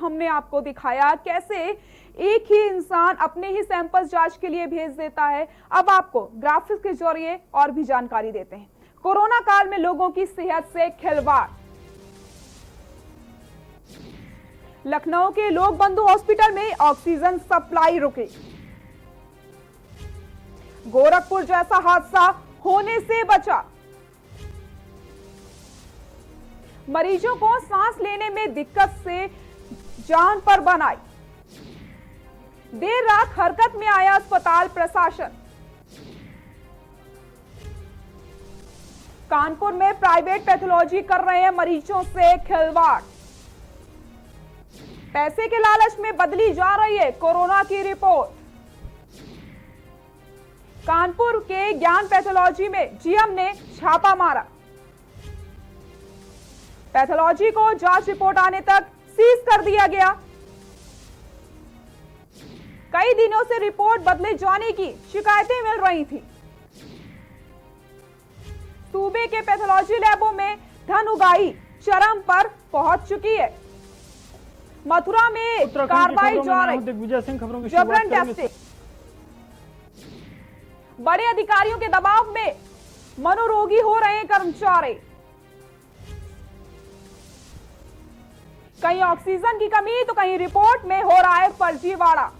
हमने आपको दिखाया कैसे एक ही इंसान अपने ही सैंपल्स जांच के लिए भेज देता है। अब आपको ग्राफिक्स के जरिए और भी जानकारी देते हैं। कोरोना काल में लोगों की सेहत से खिलवाड़। लखनऊ के लोक बंधु हॉस्पिटल में ऑक्सीजन सप्लाई रुकी। गोरखपुर जैसा हादसा होने से बचा। मरीजों को सांस लेने में दिक्कत से जान पर बनाई। देर रात हरकत में आया अस्पताल प्रशासन। कानपुर में प्राइवेट पैथोलॉजी कर रहे हैं मरीजों से खिलवाड़। पैसे के लालच में बदली जा रही है कोरोना की रिपोर्ट। कानपुर के ज्ञान पैथोलॉजी में जीएम ने छापा मारा। पैथोलॉजी को जांच रिपोर्ट आने तक सीज कर दिया गया। कई दिनों से रिपोर्ट बदले जाने की शिकायतें मिल रही थी। सूबे के पैथोलॉजी लैबों में धन उगाही चरम पर पहुंच चुकी है। मथुरा में कार्रवाई जारी। जबरन टेस्टिंग। बड़े अधिकारियों के दबाव में मनोरोगी हो रहे हैं कर्मचारी। कहीं ऑक्सीजन की कमी तो कहीं रिपोर्ट में हो रहा है फर्जीवाड़ा।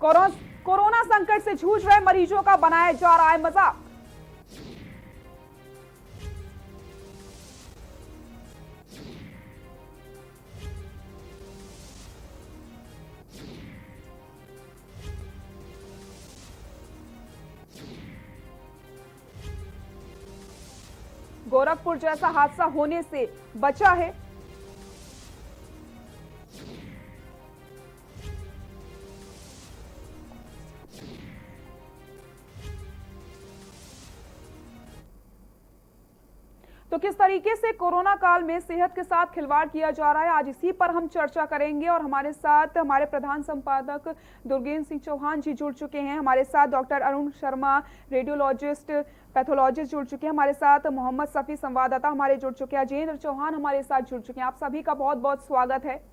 कोरोना संकट से जूझ रहे मरीजों का बनाया जा रहा है मजाक। गोरखपुर जैसा हादसा होने से बचा है। तो किस तरीके से कोरोना काल में सेहत के साथ खिलवाड़ किया जा रहा है, आज इसी पर हम चर्चा करेंगे। और हमारे साथ हमारे प्रधान संपादक दुर्गेंद्र सिंह चौहान जी जुड़ चुके हैं। हमारे साथ doctor Arun Sharma radiologist pathologist जुड़ चुके हैं। हमारे साथ मोहम्मद सफी संवाददाता हमारे जुड़ चुके हैं। अजेंद्र चौहान हमारे साथ जुड़ चुके हैं। आप सभी का बहुत बहुत स्वागत है।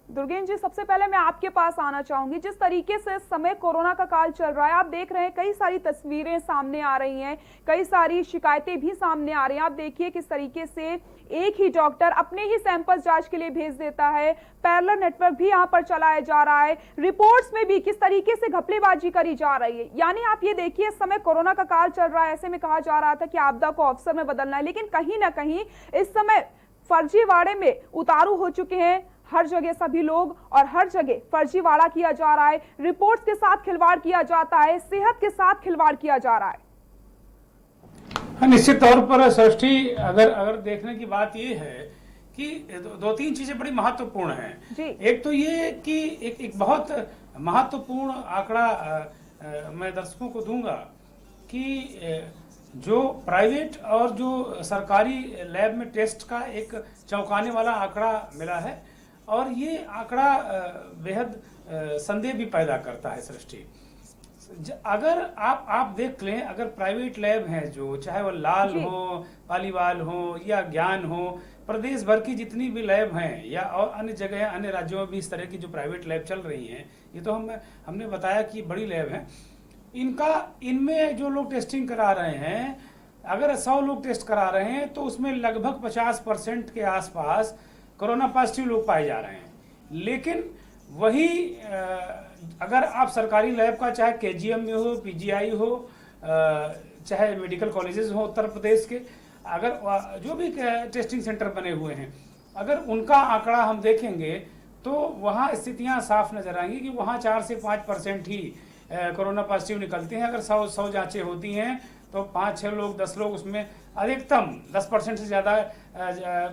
दुर्गेंद्र जी, सबसे पहले मैं आपके पास आना चाहूंगी। जिस तरीके से इस समय कोरोना का काल चल रहा है, आप देख रहे हैं कई सारी तस्वीरें सामने आ रही हैं, कई सारी शिकायतें भी सामने आ रही हैं। आप देखिए किस तरीके से एक ही डॉक्टर अपने ही सैंपल जांच के लिए भेज देता है। पैरेलल नेटवर्क भी यहां पर चलाया जा रहा है। रिपोर्ट्स में भी किस तरीके से घपलेबाजी करी जा रही है। यानी आप ये देखिए, इस समय कोरोना का काल चल रहा है, ऐसे में कहा जा रहा था कि आपदा को अवसर में बदलना है, लेकिन कहीं ना कहीं इस समय फर्जीवाड़े में उतारू हो चुके हैं हर जगह सभी लोग, और हर जगह फर्जीवाड़ा किया जा रहा है। रिपोर्ट्स के साथ खिलवाड़ किया जाता है, सेहत के साथ खिलवाड़ किया जा रहा है। हाँ, निश्चित तौर पर सृष्टि, अगर देखने की बात ये है कि दो तीन चीजें बड़ी महत्वपूर्ण हैं। एक तो ये कि एक बहुत महत्वपूर्ण आंकड़ा मैं दर्शकों को दूंगा कि जो प्राइवेट और जो सरकारी लैब में टेस्ट का एक चौंकाने वाला आंकड़ा मिला है, और ये आंकड़ा बेहद संदेह भी पैदा करता है सृष्टि। अगर आप देख लें, अगर प्राइवेट लैब हैं जो, चाहे वो लाल हो, पालीवाल हो या ज्ञान हो, प्रदेश भर की जितनी भी लैब हैं या और अन्य जगह अन्य राज्यों में भी इस तरह की जो प्राइवेट लैब चल रही हैं, ये तो हमने बताया कि बड़ी लैब हैं। इनमें जो लोग टेस्टिंग करा रहे हैं, अगर 100 लोग टेस्ट करा रहे हैं तो उसमें लगभग 50% के आसपास कोरोना पॉजिटिव लोग पाए जा रहे हैं। लेकिन वही अगर आप सरकारी लैब का, चाहे केजीएम में हो, पीजीआई हो, चाहे मेडिकल कॉलेजेस हो उत्तर प्रदेश के, अगर जो भी टेस्टिंग सेंटर बने हुए हैं, अगर उनका आंकड़ा हम देखेंगे तो वहाँ स्थितियाँ साफ नजर आएंगी कि वहाँ 4 से 5% ही कोरोना पॉजिटिव निकलते हैं। अगर 100 जांचें होती हैं तो 5-6 लोग, 10 लोग, उसमें अधिकतम 10% से ज़्यादा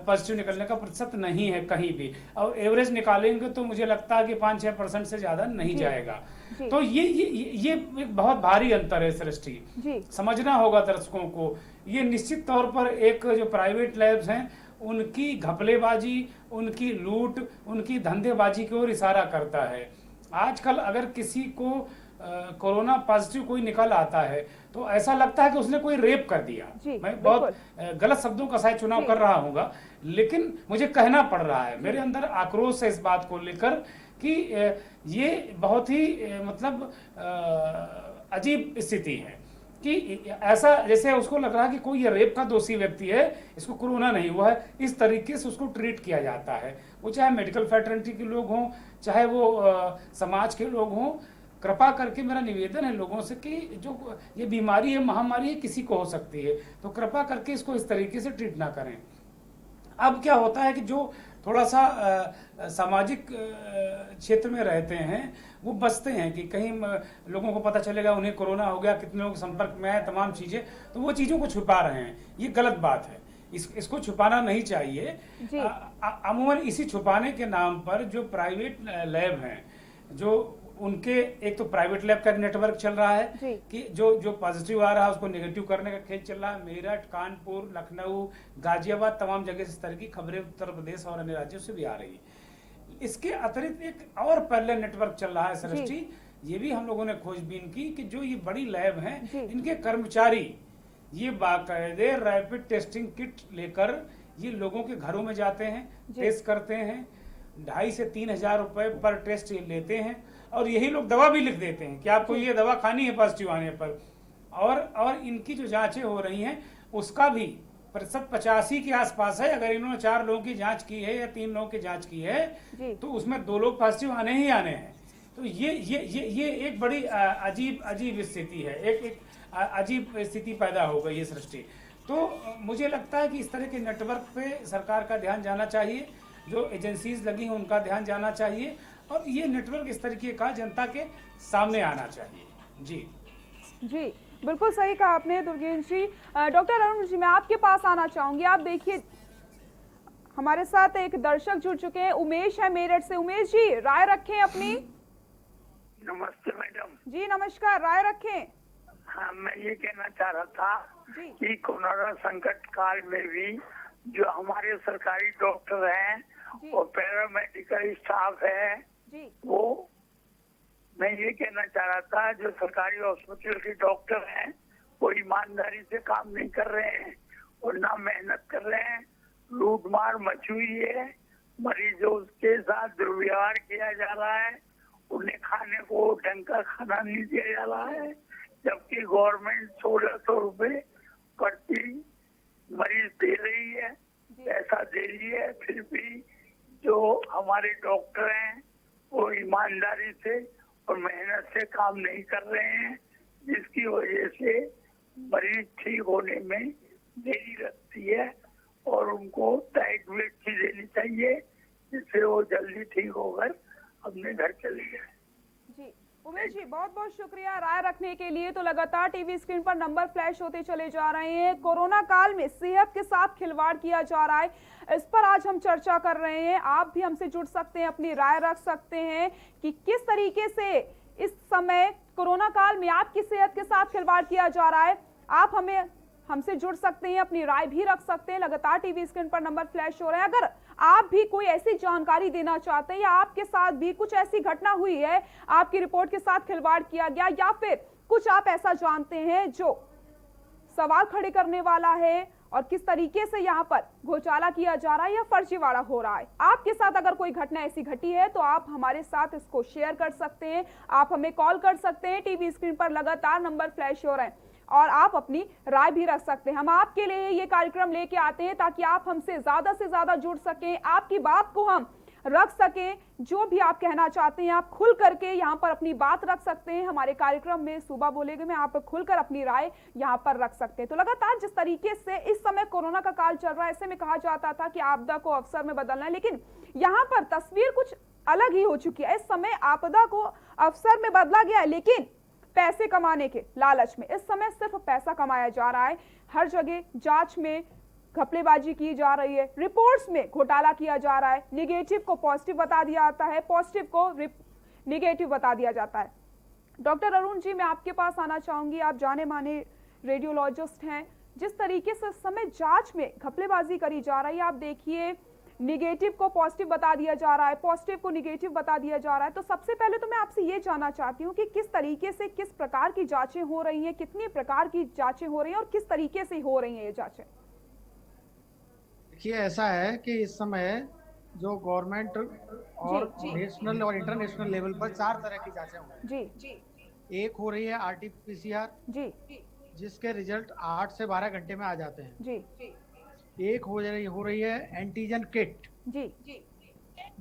पॉजिटिव निकलने का प्रतिशत नहीं है कहीं भी। और एवरेज निकालेंगे तो मुझे लगता है कि 5-6% से ज़्यादा नहीं जाएगा। तो ये एक बहुत भारी अंतर है सृष्टि, समझना होगा दर्शकों को। ये निश्चित तौर पर एक जो प्राइवेट लैब्स हैं उनकी घपलेबाजी, उनकी लूट, उनकी धंधेबाजी की ओर इशारा करता है। आजकल अगर किसी को कोरोना पॉजिटिव कोई निकल आता है तो ऐसा लगता है कि उसने कोई रेप कर दिया। मैं बहुत गलत शब्दों का शायद चुनाव कर रहा हूँगा, लेकिन मुझे कहना पड़ रहा है, मेरे अंदर आक्रोश है इस बात को लेकर कि ये बहुत ही मतलब अजीब स्थिति है कि ऐसा जैसे उसको लग रहा है कि कोई ये रेप का दोषी व्यक्ति है, इसको कोरोना नहीं हुआ है, इस तरीके से उसको ट्रीट किया जाता है। वो चाहे मेडिकल फैटर्निटी के लोग हों, चाहे वो समाज के लोग हों। कृपा करके मेरा निवेदन है लोगों से कि जो ये बीमारी है, महामारी है, किसी को हो सकती है, तो कृपा करके इसको इस तरीके से ट्रीट ना करें। अब क्या होता है कि जो थोड़ा सा सामाजिक क्षेत्र में रहते हैं वो बचते हैं कि कहीं लोगों को पता चलेगा उन्हें कोरोना हो गया, कितने लोग संपर्क में आए, तमाम चीज़ें, तो वो चीज़ों को छुपा रहे हैं। ये गलत बात है, इसको छुपाना नहीं चाहिए। अमूमन इसी छुपाने के नाम पर जो प्राइवेट लैब हैं, जो उनके एक तो प्राइवेट लैब का नेटवर्क चल रहा है कि जो पॉजिटिव आ रहा है उसको नेगेटिव करने का खेल चल रहा है। मेरठ, कानपुर, लखनऊ, गाजियाबाद, तमाम जगह से इस तरह की खबरें उत्तर प्रदेश और अन्य राज्यों से भी आ रही है। इसके अतिरिक्त एक और पैरेलल नेटवर्क चल रहा है सृष्टि, ये भी हम लोगों ने खोजबीन की कि जो ये बड़ी लैब हैं, इनके कर्मचारी ये बाकायदे रैपिड टेस्टिंग किट लेकर ये लोगों के घरों में जाते हैं, टेस्ट करते हैं। 2,500 से 3,000 रुपए पर टेस्ट ये लेते हैं और यही लोग दवा भी लिख देते हैं कि आपको ये दवा खानी है पॉजिटिव आने पर। और इनकी जो जांचें हो रही हैं उसका भी प्रतिशत 85 के आसपास है। अगर इन्होंने 4 लोगों की जांच की है या 3 लोगों की जांच की है तो उसमें 2 लोग पॉजिटिव आने ही आने हैं। तो ये एक बड़ी अजीब स्थिति है, एक अजीब स्थिति पैदा हो गई है सृष्टि। तो मुझे लगता है कि इस तरह के नेटवर्क पे सरकार का ध्यान जाना चाहिए, जो एजेंसीज लगी हैं उनका ध्यान जाना चाहिए और ये नेटवर्क इस तरीके का जनता के सामने आना चाहिए। जी बिल्कुल सही कहा आपने दुर्गेश जी। डॉक्टर अरुण जी, मैं आपके पास आना चाहूंगी। आप देखिए हमारे साथ एक दर्शक जुड़ चुके हैं, उमेश है मेरठ से। उमेश जी, राय रखें अपनी। नमस्ते मैडम जी नमस्कार, राय रखें। हाँ, मैं ये कहना चाह रहा था कि कोरोना संकट काल में भी जो हमारे सरकारी डॉक्टर हैं और पैरामेडिकल स्टाफ है, वो मैं ये कहना चाह रहा था जो सरकारी हॉस्पिटल के डॉक्टर हैं वो ईमानदारी से काम नहीं कर रहे हैं और ना मेहनत कर रहे हैं। लूटमार मची हुई है, मरीजों के साथ दुर्व्यवहार किया जा रहा है, उन्हें खाने को ढंग का खाना नहीं दिया जा रहा है, जबकि गवर्नमेंट 1,600 रुपए प्रति मरीज दे रही है, पैसा दे रही है। फिर भी जो हमारे डॉक्टर हैं वो ईमानदारी से और मेहनत से काम नहीं कर रहे हैं, जिसकी वजह से मरीज ठीक होने में देरी लगती है और उनको डाइट भी अच्छी देनी चाहिए जिससे वो जल्दी ठीक होकर अपने घर चले जाए। जी उमेश जी, बहुत बहुत शुक्रिया राय रखने के लिए। तो लगातार टीवी स्क्रीन पर नंबर फ्लैश होते चले जा रहे हैं। कोरोना काल में सेहत के साथ खिलवाड़ किया जा रहा है, इस पर आज हम चर्चा कर रहे हैं। आप भी हमसे जुड़ सकते हैं, अपनी राय रख सकते हैं कि किस तरीके से इस समय कोरोना काल में आपकी सेहत के साथ खिलवाड़ किया जा रहा है। आप हमसे जुड़ सकते हैं, अपनी राय भी रख सकते हैं। लगातार टीवी स्क्रीन पर नंबर फ्लैश हो रहे हैं। अगर आप भी कोई ऐसी जानकारी देना चाहते हैं या आपके साथ भी कुछ ऐसी घटना हुई है, आपकी रिपोर्ट के साथ खिलवाड़ किया गया, या फिर कुछ आप ऐसा जानते हैं जो सवाल खड़े करने वाला है और किस तरीके से यहाँ पर घोटाला किया जा रहा है या फर्जीवाड़ा हो रहा है, आपके साथ अगर कोई घटना ऐसी घटी है तो आप हमारे साथ इसको शेयर कर सकते हैं। आप हमें कॉल कर सकते हैं, टीवी स्क्रीन पर लगातार नंबर फ्लैश हो रहे हैं, और आप अपनी राय भी रख सकते हैं। हम आपके लिए ये कार्यक्रम लेके आते हैं ताकि आप हमसे ज्यादा से ज्यादा जुड़ सकें, आपकी बात को हम रख सकें। जो भी आप कहना चाहते हैं आप खुल करके यहाँ पर अपनी बात रख सकते हैं। हमारे कार्यक्रम में सुबह बोलेगे में आप खुलकर अपनी राय यहाँ पर रख सकते हैं। तो लगातार जिस तरीके से इस समय कोरोना का काल चल रहा है, ऐसे में कहा जाता था कि आपदा को अवसर में बदलना है, लेकिन यहाँ पर तस्वीर कुछ अलग ही हो चुकी है। इस समय आपदा को अवसर में बदला गया है, लेकिन पैसे कमाने के लालच में इस समय सिर्फ पैसा कमाया जा रहा है। हर जगह जांच में घपलेबाजी की जा रही है, रिपोर्ट्स में घोटाला किया जा रहा है, निगेटिव को पॉजिटिव बता दिया जाता है, पॉजिटिव को निगेटिव बता दिया जाता है। डॉक्टर अरुण जी, मैं आपके पास आना चाहूंगी। आप जाने माने रेडियोलॉजिस्ट हैं। जिस तरीके से इस समय जांच में घपलेबाजी करी जा रही है, आप देखिए निगेटिव को पॉजिटिव बता दिया जा रहा है, पॉजिटिव को निगेटिव बता दिया जा रहा है। तो सबसे पहले तो मैं आपसे ये जानना चाहती हूँ कि किस तरीके से, किस प्रकार की जांचें हो रही हैं, कितनी प्रकार की जांचें हो रही हैं और किस तरीके से हो रही हैं ये जांचें? देखिए ऐसा है कि इस समय जो गवर्नमेंट और नेशनल और इंटरनेशनल लेवल पर 4 तरह की जांचें हो रही हैं। जी एक हो रही है आरटीपीसीआर, जी जिसके रिजल्ट 8 से 12 घंटे में आ जाते हैं। जी एक हो रही है एंटीजन किट, जी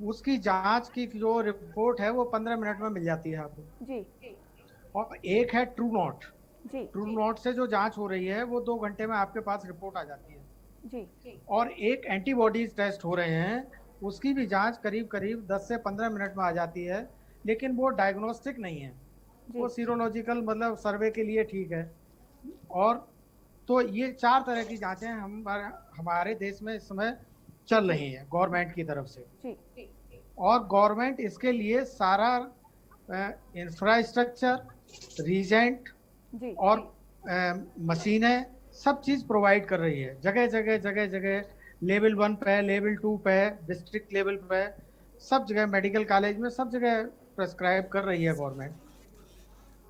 उसकी जांच की जो रिपोर्ट है वो 15 मिनट में मिल जाती है आपको। जी और एक है ट्रू नॉट। जी ट्रू नॉट से जो जांच हो रही है वो 2 घंटे में आपके पास रिपोर्ट आ जाती है। जी और एक एंटीबॉडीज टेस्ट हो रहे हैं, उसकी भी जांच करीब करीब 10 से 15 मिनट में आ जाती है, लेकिन वो डायग्नोस्टिक नहीं है, वो सीरोलॉजिकल मतलब सर्वे के लिए ठीक है। और तो ये 4 तरह की जांचें हमारे देश में इस समय चल रही हैं गवर्नमेंट की तरफ से। और गवर्नमेंट इसके लिए सारा इंफ्रास्ट्रक्चर, रीजेंट और मशीनें सब चीज़ प्रोवाइड कर रही है। जगह जगह लेवल 1 पे, लेवल 2 पे, डिस्ट्रिक्ट लेवल पे, सब जगह मेडिकल कॉलेज में सब जगह प्रेस्क्राइब कर रही है गवर्नमेंट।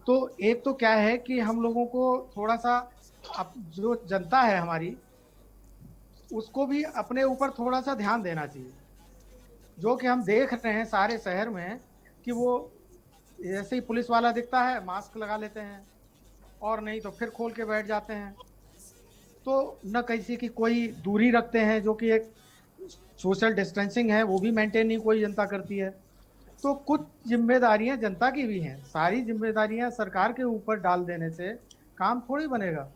तो एक तो क्या है कि हम लोगों को थोड़ा सा अब जो जनता है हमारी, उसको भी अपने ऊपर थोड़ा सा ध्यान देना चाहिए। जो कि हम देख रहे हैं सारे शहर में कि वो जैसे ही पुलिस वाला दिखता है मास्क लगा लेते हैं, और नहीं तो फिर खोल के बैठ जाते हैं। तो न किसी की कोई दूरी रखते हैं, जो कि एक सोशल डिस्टेंसिंग है वो भी मेंटेन नहीं कोई जनता करती है। तो कुछ जिम्मेदारियां जनता की भी हैं, सारी जिम्मेदारियां सरकार के ऊपर डाल देने से काम थोड़ी बनेगा।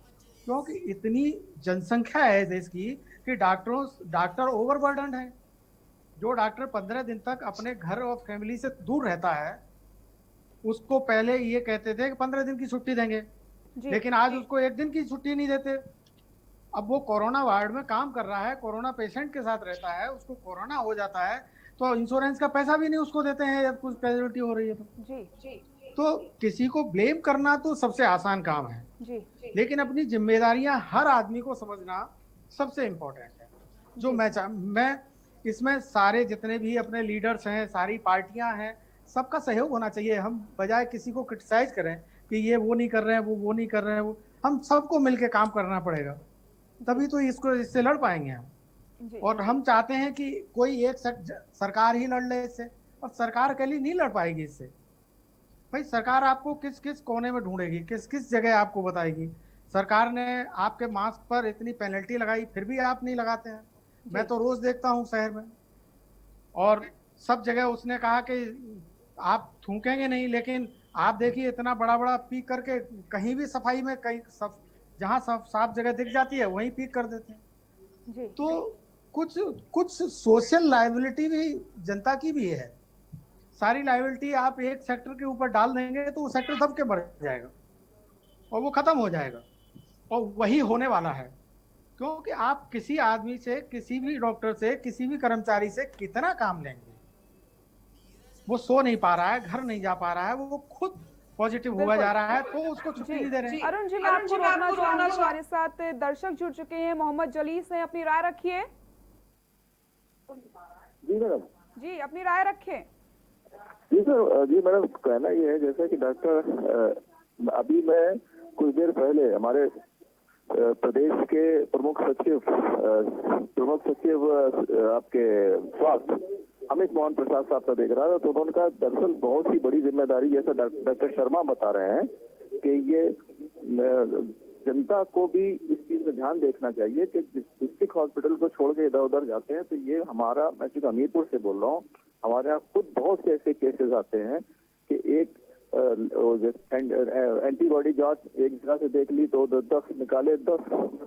क्योंकि इतनी जनसंख्या है देश की कि डॉक्टर ओवरबर्डन है। जो डॉक्टर 15 दिन तक अपने घर और फैमिली से दूर रहता है, उसको पहले ये कहते थे कि 15 दिन की छुट्टी देंगे, लेकिन आज उसको 1 दिन की छुट्टी नहीं देते। अब वो कोरोना वार्ड में काम कर रहा है, कोरोना पेशेंट के साथ रहता है, उसको कोरोना हो जाता है तो इंश्योरेंस का पैसा भी नहीं उसको देते हैं जब कुछ कैजुअलिटी हो रही है तो किसी को ब्लेम करना तो सबसे आसान काम है लेकिन अपनी जिम्मेदारियां हर आदमी को समझना सबसे इम्पोर्टेंट है। जो मैं इसमें सारे जितने भी अपने लीडर्स हैं, सारी पार्टियां हैं, सबका सहयोग होना चाहिए। हम बजाय किसी को क्रिटिसाइज करें कि ये वो नहीं कर रहे हैं, वो नहीं कर रहे हैं, वो हम सबको मिलकर काम करना पड़ेगा, तभी तो इससे लड़ पाएंगे हम। और हम चाहते हैं कि कोई एक सरकार ही लड़ ले इससे, और सरकार अकेली नहीं लड़ पाएगी इससे। भाई सरकार आपको किस किस कोने में ढूंढेगी, किस किस जगह आपको बताएगी। सरकार ने आपके मास्क पर इतनी पेनल्टी लगाई, फिर भी आप नहीं लगाते हैं। मैं तो रोज देखता हूँ शहर में, और सब जगह उसने कहा कि आप थूकेंगे नहीं, लेकिन आप देखिए इतना बड़ा बड़ा पीक करके कहीं भी सफाई में कहीं जहाँ साफ जगह दिख जाती है वहीं पीक कर देते हैं। तो कुछ सोशल लायबिलिटी भी जनता की भी है। सारी लायबिलिटी आप एक सेक्टर के ऊपर डाल देंगे तो वो सेक्टर दब के बढ़ जाएगा और वो खत्म हो जाएगा, और वही होने वाला है। क्योंकि आप किसी आदमी से, किसी भी डॉक्टर से, किसी भी कर्मचारी से कितना काम लेंगे। वो सो नहीं पा रहा है, घर नहीं जा पा रहा है, वो खुद पॉजिटिव हुआ जा रहा है तो उसको छुट्टी नहीं दे रहे हैं। अरुण जी, मैं आपको रोकना चाहूंगी, हमारे साथ दर्शक जुड़ चुके हैं। मोहम्मद जलीस हैं, अपनी राय रखिए। जी मैडम। जी, अपनी राय रखें। जी सर, जी मैडम, कहना ये है जैसे कि डॉक्टर, अभी मैं कुछ देर पहले हमारे प्रदेश के प्रमुख सचिव आपके स्वास्थ्य अमित मोहन प्रसाद साहब का देख रहा था, तो उनका दरअसल बहुत ही बड़ी जिम्मेदारी, जैसा डॉक्टर शर्मा बता रहे हैं कि ये जनता को भी इस चीज में ध्यान देखना चाहिए कि डिस्ट्रिक्ट हॉस्पिटल को छोड़ के इधर उधर जाते हैं तो ये हमारा, मैं सिर्फ हमीरपुर से बोल रहा हूँ, हमारे यहाँ खुद बहुत से ऐसे केसेस आते हैं कि एक एंटीबॉडी जांच एक जगह से देख ली तो 10 निकाले, 10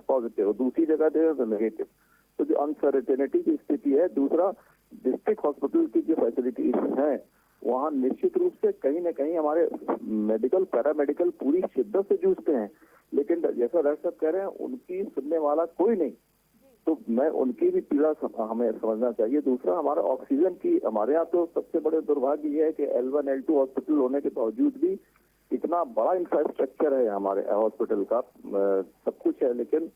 पॉजिटिव, दूसरी जगह दे तो नेगेटिव। तो जो अनसर्टेनिटी की स्थिति है। दूसरा, डिस्ट्रिक्ट हॉस्पिटल की जो फैसिलिटीज हैं वहाँ निश्चित रूप से कहीं न कहीं हमारे मेडिकल पैरामेडिकल पूरी शिद्दत से जूझते हैं, लेकिन जैसा डॉक्टर साहब कह रहे हैं उनकी सुनने वाला कोई नहीं। तो मैं उनकी भी पीड़ा हमें समझना चाहिए। दूसरा, हमारा ऑक्सीजन की, हमारे यहाँ तो सबसे बड़े दुर्भाग्य ये है कि L1 L2 हॉस्पिटल होने के बावजूद भी इतना बड़ा इंफ्रास्ट्रक्चर है हमारे हॉस्पिटल का, सब कुछ है, लेकिन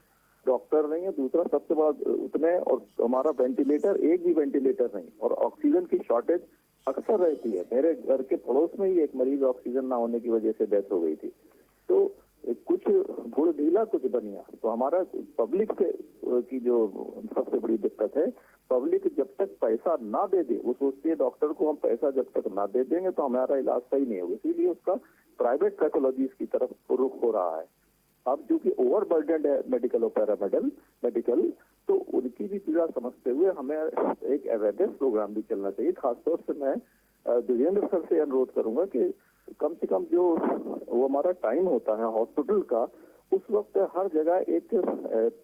डॉक्टर नहीं है। दूसरा सबसे बड़ा उतने, और हमारा वेंटिलेटर, एक भी वेंटिलेटर नहीं, और ऑक्सीजन की शॉर्टेज अक्सर रहती है। मेरे घर के पड़ोस में ही एक मरीज ऑक्सीजन ना होने की वजह से डेथ हो गई थी। तो कुछ गुड़ ढीला कुछ बनिया। तो हमारा पब्लिक की जो सबसे बड़ी दिक्कत है, पब्लिक जब तक पैसा ना दे दे, वो सोचती है डॉक्टर को हम पैसा जब तक ना दे देंगे तो हमारा इलाज सही नहीं होगा, इसीलिए उसका प्राइवेट पैथोलॉजीज की तरफ रुख हो रहा है। अब चूंकि ओवरबर्डेंड है मेडिकल और पैरामेडिकल, तो उनकी भी पीड़ा समझते हुए हमें एक अवेयरनेस प्रोग्राम भी चलना चाहिए। खासतौर से मैं दुर्गेंद्र सर से अनुरोध करूंगा कि कम से कम जो वो हमारा टाइम होता है हॉस्पिटल का, उस वक्त हर जगह एक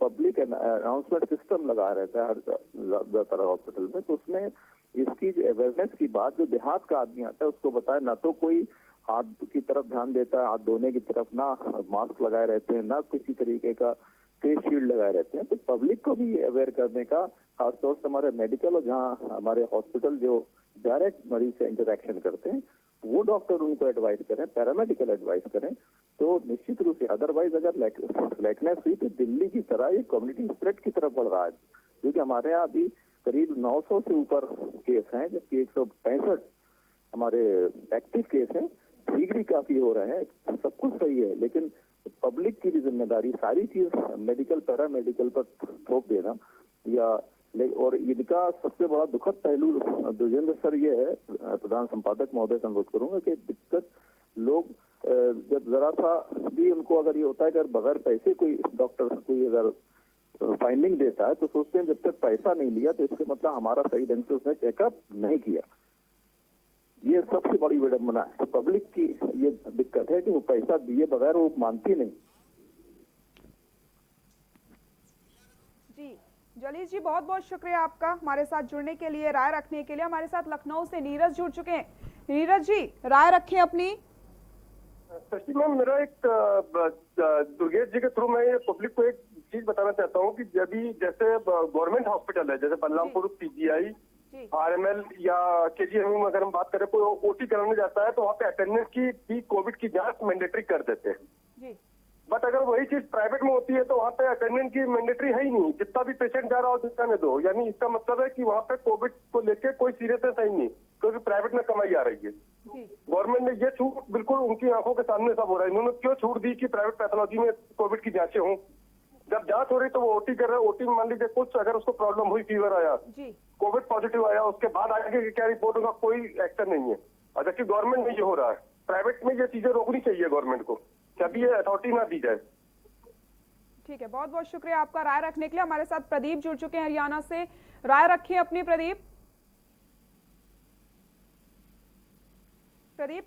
पब्लिक अनाउंसमेंट सिस्टम लगा रहता है हर ज्यादातर हॉस्पिटल में। तो उसमें इसकी अवेयरनेस की बात, जो देहात का आदमी आता है उसको बताए, ना तो कोई हाथ की तरफ ध्यान देता है, हाथ धोने की तरफ ना मास्क लगाए रहते हैं, ना किसी तरीके का फेस शील्ड लगाए रहते हैं। तो पब्लिक को भी अवेयर करने का, खासतौर से हमारे मेडिकल और जहाँ हमारे हॉस्पिटल जो डायरेक्ट मरीज से इंटरेक्शन करते हैं, वो डॉक्टर उनको एडवाइस करें, पैरामेडिकल एडवाइस करें, तो निश्चित रूप से। अदरवाइज अगर लैकनेस हुई तो दिल्ली की तरह ये कम्युनिटी स्प्रेड की तरफ बढ़ रहा है, क्योंकि हमारे यहाँ अभी करीब 900 से ऊपर केस हैं, जबकि 165 हमारे एक्टिव केस हैं। ठीक भी काफी हो रहे हैं, सब कुछ सही है, लेकिन पब्लिक की भी जिम्मेदारी सारी चीज मेडिकल पैरामेडिकल पर थोप देना, या और इनका सबसे बड़ा दुखद पहलू दुर्गेंद्र सर ये है, प्रधान संपादक महोदय से अनुरोध करूंगा कि दिक्कत लोग जब जरा सा भी उनको अगर ये होता है कि बगैर पैसे कोई डॉक्टर कोई अगर फाइंडिंग देता है तो सोचते हैं जब तक पैसा नहीं लिया तो इसके मतलब हमारा सही ढंग से उसने चेकअप नहीं किया। ये सबसे बड़ी विडंबना है। पब्लिक की ये दिक्कत है कि वो पैसा दिए बगैर वो मानती नहीं। जी जलील जी, बहुत बहुत शुक्रिया आपका हमारे साथ जुड़ने के लिए, राय रखने के लिए। हमारे साथ लखनऊ से नीरज जुड़ चुके हैं। नीरज जी, राय रखें अपनी। शशि मैम, मेरा एक दुर्गेश जी के थ्रू मैं ये पब्लिक को एक चीज बताना चाहता हूँ कि जैसे गवर्नमेंट हॉस्पिटल है, जैसे बलरामपुर पीजीआई, आरएमएल या केजीएमयू में अगर हम बात करें, कोई ओटी कराने जाता है तो वहाँ पे अटेंडेंस की भी कोविड की जांच मैंडेटरी कर देते हैं। बट अगर वही चीज प्राइवेट में होती है तो वहाँ पे अटेंडेंस की मैंडेटरी है ही नहीं, जितना भी पेशेंट जा रहा हो जितना दो। यानी इसका मतलब है कि वहाँ पे कोविड को लेके कोई सीरियसनेस है ही नहीं, क्योंकि प्राइवेट में कमाई आ रही है। गवर्नमेंट ने ये छूट बिल्कुल उनकी आंखों के सामने सब हो रहा है। इन्होंने क्यों छूट दी कि प्राइवेट पैथोलॉजी में कोविड की जांचें हों? जब जांच हो रही तो वो ओटी कर रहे हैं, ओटी में मान लीजिए कुछ अगर उसको प्रॉब्लम हुई, फीवर आया, कोविड पॉजिटिव आया, उसके बाद आगे की क्या रिपोर्ट होगा, कोई एक्शन नहीं है। और जबकि गवर्नमेंट में ये हो रहा है। प्राइवेट में ये चीजें रोकनी चाहिए गवर्नमेंट को, कभी ये अथॉरिटी ना दी जाए। ठीक है, बहुत बहुत शुक्रिया आपका राय रखने के लिए। हमारे साथ प्रदीप जुड़ चुके हैं हरियाणा से, राय रखिए अपनी। प्रदीप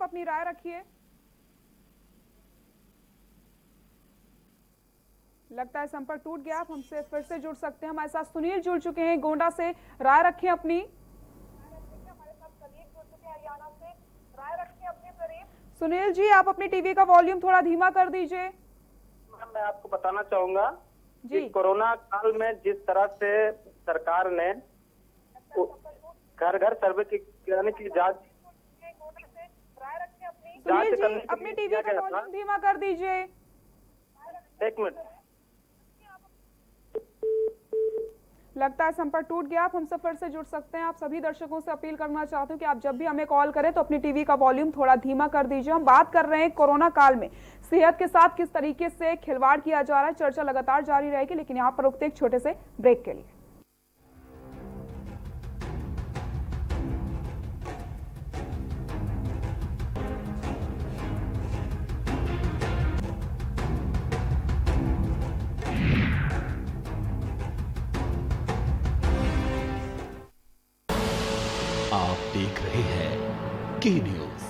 अपनी राय रखिए। लगता है संपर्क टूट गया, आप हमसे फिर से जुड़ सकते हैं। हमारे साथ सुनील जुड़ चुके हैं गोंडा से, राय रखें अपनी। हमारे साथ प्रदीप जुड़ चुके हैं हरियाणा से, राय रखें अपनी। प्रदीप। सुनील जी, आप अपनी टीवी का वॉल्यूम थोड़ा धीमा कर दीजिए। मैं आपको बताना चाहूंगा कि कोरोना काल में जिस तरह से सरकार ने घर घर सर्वे कराने की जांच अपनी टीवी का वॉल्यूम धीमा कर दीजिए। एक मिनट। लगता है संपर्क टूट गया, आप हमसे फिर से जुड़ सकते हैं। आप सभी दर्शकों से अपील करना चाहते हूं कि आप जब भी हमें कॉल करें तो अपनी टीवी का वॉल्यूम थोड़ा धीमा कर दीजिए। हम बात कर रहे हैं कोरोना काल में सेहत के साथ किस तरीके से खिलवाड़ किया जा रहा है। चर्चा लगातार जारी रहेगी, लेकिन यहाँ पर रुकते एक छोटे से ब्रेक के लिए। आप देख रहे हैं के न्यूज,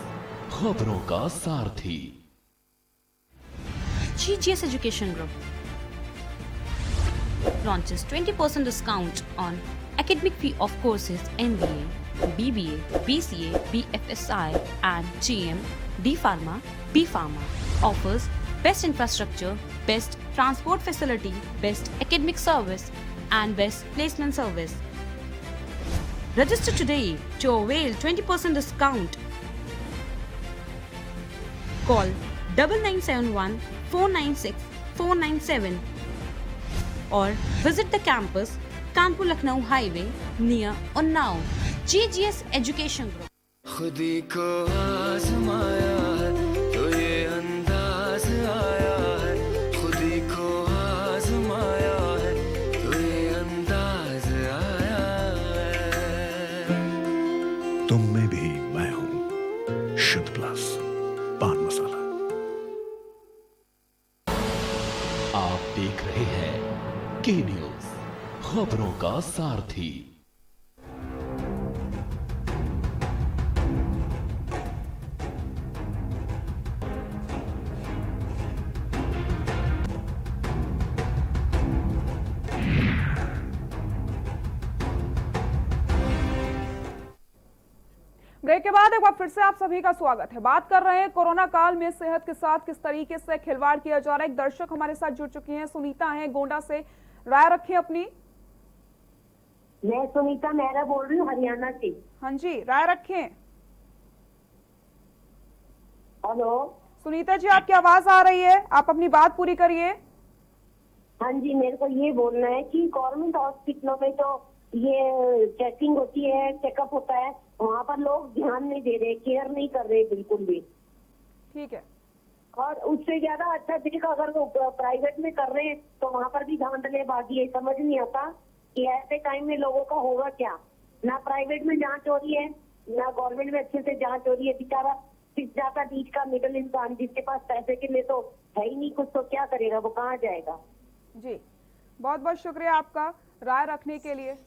खबरों का सारथी। GGS Education Group launches 20% discount on academic fee of courses MBA, BBA, BCA, BFSI and GM, D Pharma, B Pharma. Offers best infrastructure, best transport facility, best academic service and best placement service. Register today to avail 20% discount. Call 9971 496 497 or visit the campus Kanpur Lucknow Highway near Unnao. GGS Education Group. खुदी को आजमाया है तो ये अंदाज आया तुम में भी मैं हूं, शुद्ध प्लस पान मसाला। आप देख रहे हैं के न्यूज, खबरों का सारथी। ब्रेक के बाद एक बार फिर से आप सभी का स्वागत है। बात कर रहे हैं कोरोना काल में सेहत के साथ किस तरीके से खिलवाड़ किया जा रहा है। एक दर्शक हमारे साथ जुड़ चुकी हैं, सुनीता हैं गोंडा से। राय रखें अपनी। मैं सुनीता मेहरा बोल रही हूँ हरियाणा से। हाँ जी, राय रखें। हेलो सुनीता जी, आपकी आवाज आ रही है, आप अपनी बात पूरी करिए। हाँ जी, मेरे को ये बोलना है कि गवर्नमेंट हॉस्पिटलों में तो ये चेकिंग होती है, चेकअप होता है, वहाँ पर लोग ध्यान नहीं दे रहे, केयर नहीं कर रहे बिल्कुल भी। ठीक है। और उससे ज्यादा अच्छा देखा अगर वो प्राइवेट में कर रहे हैं तो वहाँ पर भी धांधलेबाजी है। समझ नहीं आता कि ऐसे टाइम में लोगों का होगा क्या। ना प्राइवेट में जांच हो रही है, ना गवर्नमेंट में अच्छे से जांच हो रही है। बेचारा पिस जाता बीच का मिडिल इंसान, जिसके पास पैसे के लिए तो है ही नहीं कुछ, तो क्या करेगा, वो कहाँ जाएगा। जी, बहुत बहुत शुक्रिया आपका राय रखने के लिए।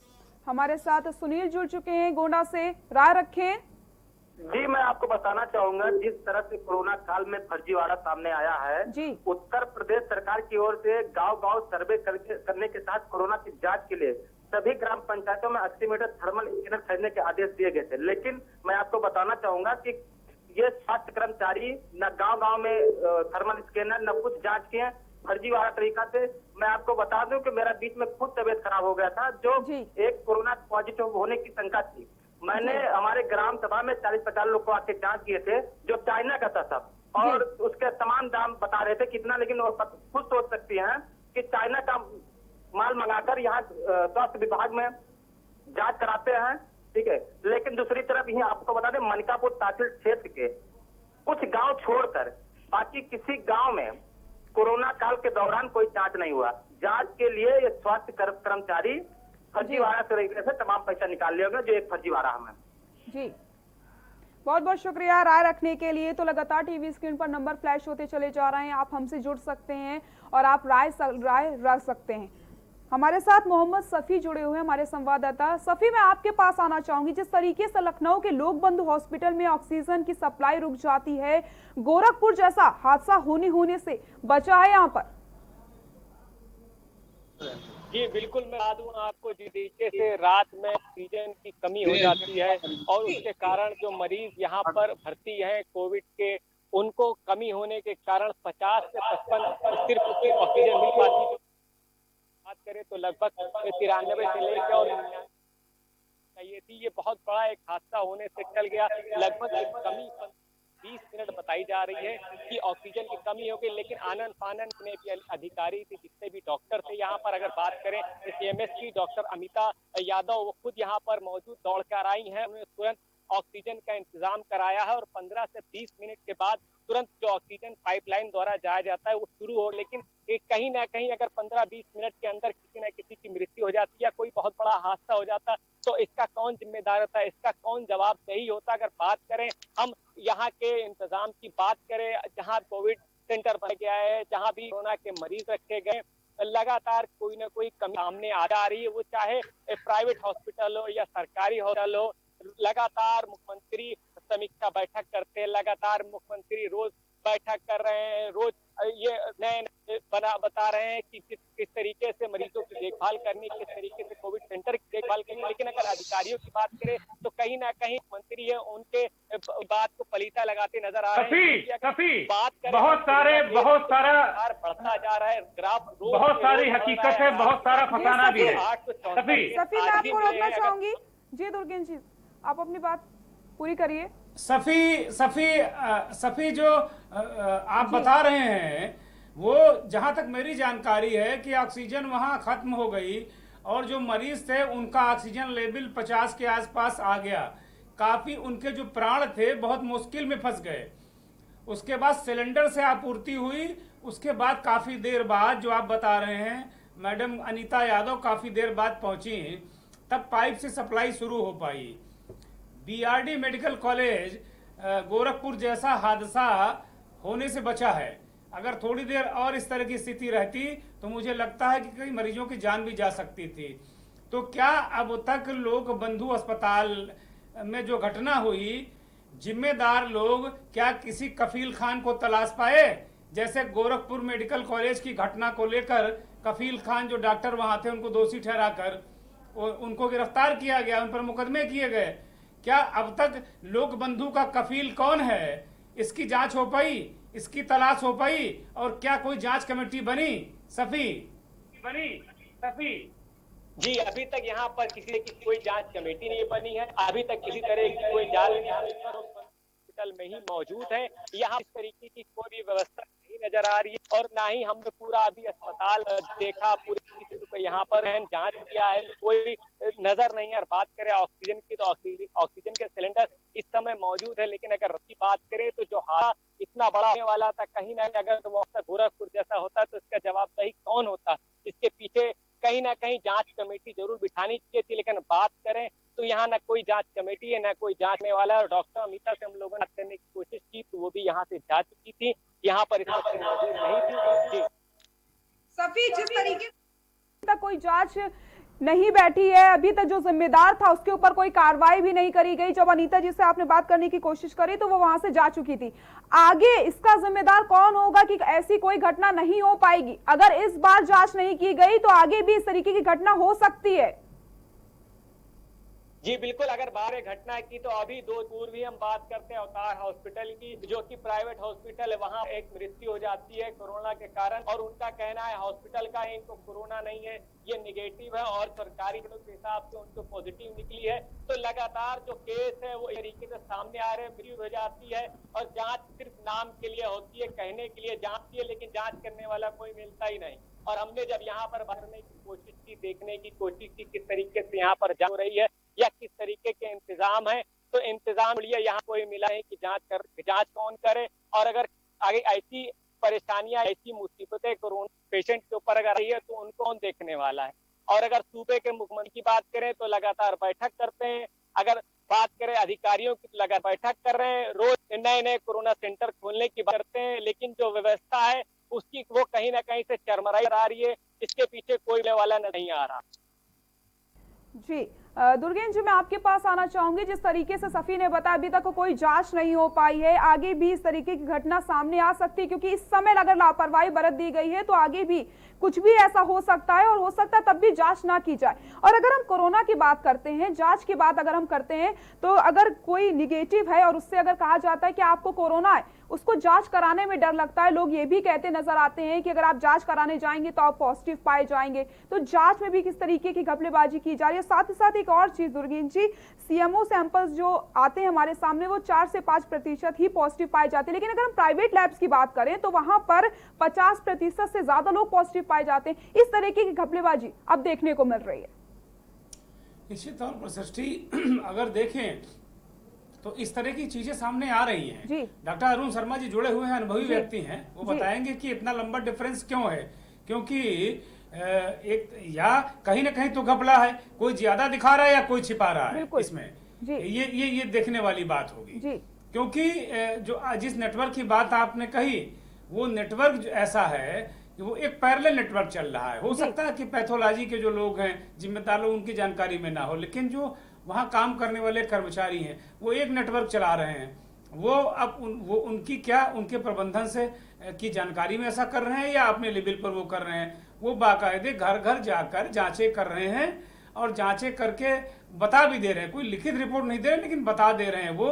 हमारे साथ सुनील जुड़ चुके हैं गोंडा से। राय रखें। जी, मैं आपको बताना चाहूंगा जिस तरह से कोरोना काल में फर्जीवाड़ा सामने आया है जी। उत्तर प्रदेश सरकार की ओर से गांव-गांव सर्वे करने के साथ कोरोना की जांच के लिए सभी ग्राम पंचायतों में 80 मीटर थर्मल स्कैनर खरीदने के आदेश दिए गए थे। लेकिन मैं आपको बताना चाहूंगा कि ये स्वास्थ्य कर्मचारी न गांव-गांव में थर्मल स्कैनर न कुछ जांच किए, फर्जीवाड़ा तरीका से। मैं आपको बता दूं कि मेरा बीच में खुद तबीयत खराब हो गया था, जो एक कोरोना पॉजिटिव होने की शंका थी। मैंने हमारे ग्राम सभा में 40-50 लोग को आके जांच किए थे, जो चाइना का था सब, और उसके तमाम दाम बता रहे थे कितना। लेकिन खुद सोच सकती हैं कि चाइना का माल मंगाकर यहाँ स्वास्थ्य विभाग में जांच कराते हैं, ठीक है। लेकिन दूसरी तरफ यही आपको बता दें, मनकापुर तहसील क्षेत्र के कुछ गांव छोड़कर बाकी किसी गांव में कोरोना काल के दौरान कोई जांच नहीं हुआ। जांच के लिए ये स्वास्थ्य कर्मचारी फर्जीवाड़ा तरीके से तमाम पैसा निकाल लिया गया, जो एक फर्जीवाड़ा हमें। जी, बहुत बहुत शुक्रिया राय रखने के लिए। तो लगातार टीवी स्क्रीन पर नंबर फ्लैश होते चले जा रहे हैं, आप हमसे जुड़ सकते हैं और आप राय रख सकते हैं। हमारे साथ मोहम्मद सफी जुड़े हुए हैं, हमारे संवाददाता। सफी, मैं आपके पास आना चाहूंगी। जिस तरीके से लखनऊ के लोक बंधु हॉस्पिटल में ऑक्सीजन की सप्लाई रुक जाती है, गोरखपुर जैसा हादसा होने से बचा है यहाँ पर। जी बिल्कुल, मैं बता दूं आपको, जिस तरीके से रात में ऑक्सीजन की कमी हो जाती है और उसके कारण जो मरीज यहाँ पर भर्ती हैं कोविड के, उनको कमी होने के कारण 50 से 55 सिर्फ ऑक्सीजन मिल पाती है। बात करें तो लगभग 93 से लेकर और 99 चाहिए थी। ये बहुत बड़ा एक हादसा होने से टल गया। लगभग एक कमी 20 मिनट बताई जा रही है कि ऑक्सीजन की कमी होगी। लेकिन आनंद फानन में भी अधिकारी थे, जितने भी डॉक्टर थे यहाँ पर, अगर बात करें सीएमएस की डॉक्टर अमिता यादव, वो खुद यहाँ पर मौजूद दौड़ कर आई हैं। उन्होंने तुरंत ऑक्सीजन का इंतजाम कराया है और 15 से 20 मिनट के बाद तुरंत जो ऑक्सीजन पाइपलाइन द्वारा जाया जाता है वो शुरू हो। लेकिन कहीं ना कहीं अगर 15-20 मिनट के अंदर किसी न किसी की मृत्यु हो जाती है, कोई बहुत बड़ा हादसा हो जाता, तो इसका कौन जिम्मेदार होता है, इसका कौन जवाबदेही होता। अगर बात करें हम यहाँ के इंतजाम की बात करें, जहाँ कोविड सेंटर बन गया है, जहाँ भी कोरोना के मरीज रखे गए, लगातार कोई ना कोई कमी सामने आ जा रही है। वो चाहे प्राइवेट हॉस्पिटल हो या सरकारी हॉस्पिटल हो, लगातार मुख्यमंत्री समीक्षा बैठक करते हैं, लगातार मुख्यमंत्री रोज बैठक कर रहे हैं, रोज ये नए बता रहे हैं कि किस तरीके से मरीजों की देखभाल करनी, किस तरीके से कोविड सेंटर की देखभाल करनी। लेकिन अगर अधिकारियों की बात करें तो कहीं ना कहीं मंत्री है, उनके बात को पलीता लगाते नजर आ रहे हैं। बात करें बहुत सारा बढ़ता जा रहा है ग्राफ, बहुत सारी हकीकत है, बहुत सारा फसाना भी है। सफी, मैं आपको रोकना चाहूंगी। जी दुर्गेश जी, आप अपनी बात पूरी करिए। सफी जो आप बता रहे हैं, वो जहां तक मेरी जानकारी है कि ऑक्सीजन वहां खत्म हो गई और जो मरीज थे उनका ऑक्सीजन लेवल 50 के आसपास आ गया। काफी उनके जो प्राण थे बहुत मुश्किल में फंस गए। उसके बाद सिलेंडर से आपूर्ति हुई। उसके बाद काफी देर बाद, जो आप बता रहे हैं, मैडम अनीता यादव काफी देर बाद पहुंची, तब पाइप से सप्लाई शुरू हो पाई। बीआरडी मेडिकल कॉलेज गोरखपुर जैसा हादसा होने से बचा है। अगर थोड़ी देर और इस तरह की स्थिति रहती तो मुझे लगता है कि कई मरीजों की जान भी जा सकती थी। तो क्या अब तक लोक बंधु अस्पताल में जो घटना हुई, जिम्मेदार लोग क्या किसी कफील खान को तलाश पाए? जैसे गोरखपुर मेडिकल कॉलेज की घटना को लेकर कफील खान जो डॉक्टर वहां थे उनको दोषी ठहराकर उनको गिरफ्तार किया गया, उन पर मुकदमे किए गए। क्या अब तक लोक बंधु का कफील कौन है, इसकी जांच हो पाई, इसकी तलाश हो पाई? और क्या कोई जांच कमेटी बनी? सफी जी, अभी तक यहाँ पर किसी की कोई जांच कमेटी नहीं बनी है। अभी तक किसी तरह की कोई जांच हॉस्पिटल में ही मौजूद है। यहाँ इस तरीके की कोई भी व्यवस्था नहीं नजर आ रही है और ना ही हमने पूरा अभी अस्पताल देखा, पूरे यहाँ पर है जांच किया है, कोई नजर नहीं है। और बात करें ऑक्सीजन की तो ऑक्सीजन के सिलेंडर इस समय मौजूद है, लेकिन अगर की बात करें तो जो हाथ इतना बड़ा होने वाला था, कहीं ना कहीं अगर वो गोरखपुर जैसा होता तो इसका जवाबदेही कौन होता? इसके पीछे कहीं ना कहीं जांच कमेटी जरूर बिठानी चाहिए थी। लेकिन बात करें तो यहाँ ना कोई जांच कमेटी है, ना कोई जांचने वाला है। और डॉक्टर अमिता से हम लोगों ने बात करने की कोशिश की तो वो भी यहाँ से जा चुकी थी, यहाँ पर इस वक्त मौजूद नहीं थी। जी सफी, जिस तरीके तक कोई जांच नहीं बैठी है, अभी तक जो जिम्मेदार था उसके ऊपर कोई कार्रवाई भी नहीं करी गई। जब अनीता जी से आपने बात करने की कोशिश करी तो वो वहां से जा चुकी थी। आगे इसका जिम्मेदार कौन होगा कि ऐसी कोई घटना नहीं हो पाएगी? अगर इस बार जांच नहीं की गई तो आगे भी इस तरीके की घटना हो सकती है। जी बिल्कुल, अगर बाहर घटना की तो अभी 2 पूर्व ही हम बात करते हैं अवतार हॉस्पिटल की, जो कि प्राइवेट हॉस्पिटल है। वहां एक मृत्यु हो जाती है कोरोना के कारण और उनका कहना है हॉस्पिटल का इनको कोरोना नहीं है, ये निगेटिव है और सरकारी के हिसाब से उनको पॉजिटिव निकली है। तो लगातार जो केस है वो तरीके से सामने आ रहे हैं, मृत्यु हो जाती है और जांच सिर्फ नाम के लिए होती है, कहने के लिए जांच की है, लेकिन जांच करने वाला कोई मिलता ही नहीं। और हमने जब यहाँ पर भरने की कोशिश की, देखने की कोशिश की किस तरीके से यहाँ पर जांच हो रही है या किस तरीके के इंतजाम है, तो इंतजाम लिए यहाँ कोई मिला है कि जांच कौन करे। और अगर आगे ऐसी परेशानियां, ऐसी मुसीबतें कोरोना पेशेंट के ऊपर अगर रही है तो उनको कौन देखने वाला है। और अगर सूबे के मुख्यमंत्री की बात करें तो लगातार बैठक करते हैं, अगर बात करें अधिकारियों की तो लगातार बैठक कर रहे हैं, रोज नए नए कोरोना सेंटर खोलने की बात करते हैं, लेकिन जो व्यवस्था है उसकी वो कहीं ना कहीं से चरमराई आ रही है, इसके पीछे कोई वाला नहीं आ रहा। जी दुर्गेश जी, मैं आपके पास आना चाहूंगी। जिस तरीके से सफी ने बताया अभी तक कोई जांच नहीं हो पाई है, आगे भी इस तरीके की घटना सामने आ सकती है, क्योंकि इस समय अगर लापरवाही बरत दी गई है तो आगे भी कुछ भी ऐसा हो सकता है और हो सकता है तब भी जांच ना की जाए। और अगर हम कोरोना की बात करते हैं, जांच की बात अगर हम करते हैं, तो अगर कोई निगेटिव है और उससे अगर कहा जाता है कि आपको कोरोना है, उसको जांच कराने में डर लगता है। लोग ये भी कहते नजर आते हैं कि अगर आप जांच कराने जाएंगे तो आप पॉजिटिव पाए जाएंगे। तो जांच में भी किस तरीके की घपलेबाजी की जा रही है। साथ ही साथ एक और चीज दुर्गेश जी, सीएमओ सैंपल्स जो आते हैं हमारे सामने वो 4 से 5% ही पॉजिटिव पाए जाते हैं, लेकिन अगर हम प्राइवेट लैब्स की बात करें तो वहां पर 50% से ज्यादा लोग पॉजिटिव पाए जाते हैं। इस तरीके की घपलेबाजी अब देखने को मिल रही है। निश्चित तौर पर सृष्टि, अगर देखें तो इस तरह की चीजें सामने आ रही हैं। डॉक्टर अरुण शर्मा जी जुड़े हुए हैं, अनुभवी व्यक्ति हैं, वो बताएंगे कि इतना लंबा डिफरेंस क्यों है। क्योंकि एक या कहीं ना कहीं तो घपला है, कोई ज्यादा दिखा रहा है या कोई छिपा रहा है इसमें, ये देखने वाली बात होगी। क्योंकि जो जिस नेटवर्क की बात आपने कही वो नेटवर्क ऐसा है कि वो एक पैरेलल नेटवर्क चल रहा है। हो सकता है कि पैथोलॉजी के जो लोग हैं, जिम्मेदार लोग, उनकी जानकारी में ना हो, लेकिन जो वहां काम करने वाले कर्मचारी हैं वो एक नेटवर्क चला रहे हैं। वो अब वो उनकी क्या, उनके प्रबंधन से की जानकारी में ऐसा कर रहे हैं या अपने लेवल पर वो कर रहे हैं, वो बाकायदे घर घर जाकर जांचें कर रहे हैं और जांचें करके बता भी दे रहे हैं। कोई लिखित रिपोर्ट नहीं दे रहे लेकिन बता दे रहे हैं। वो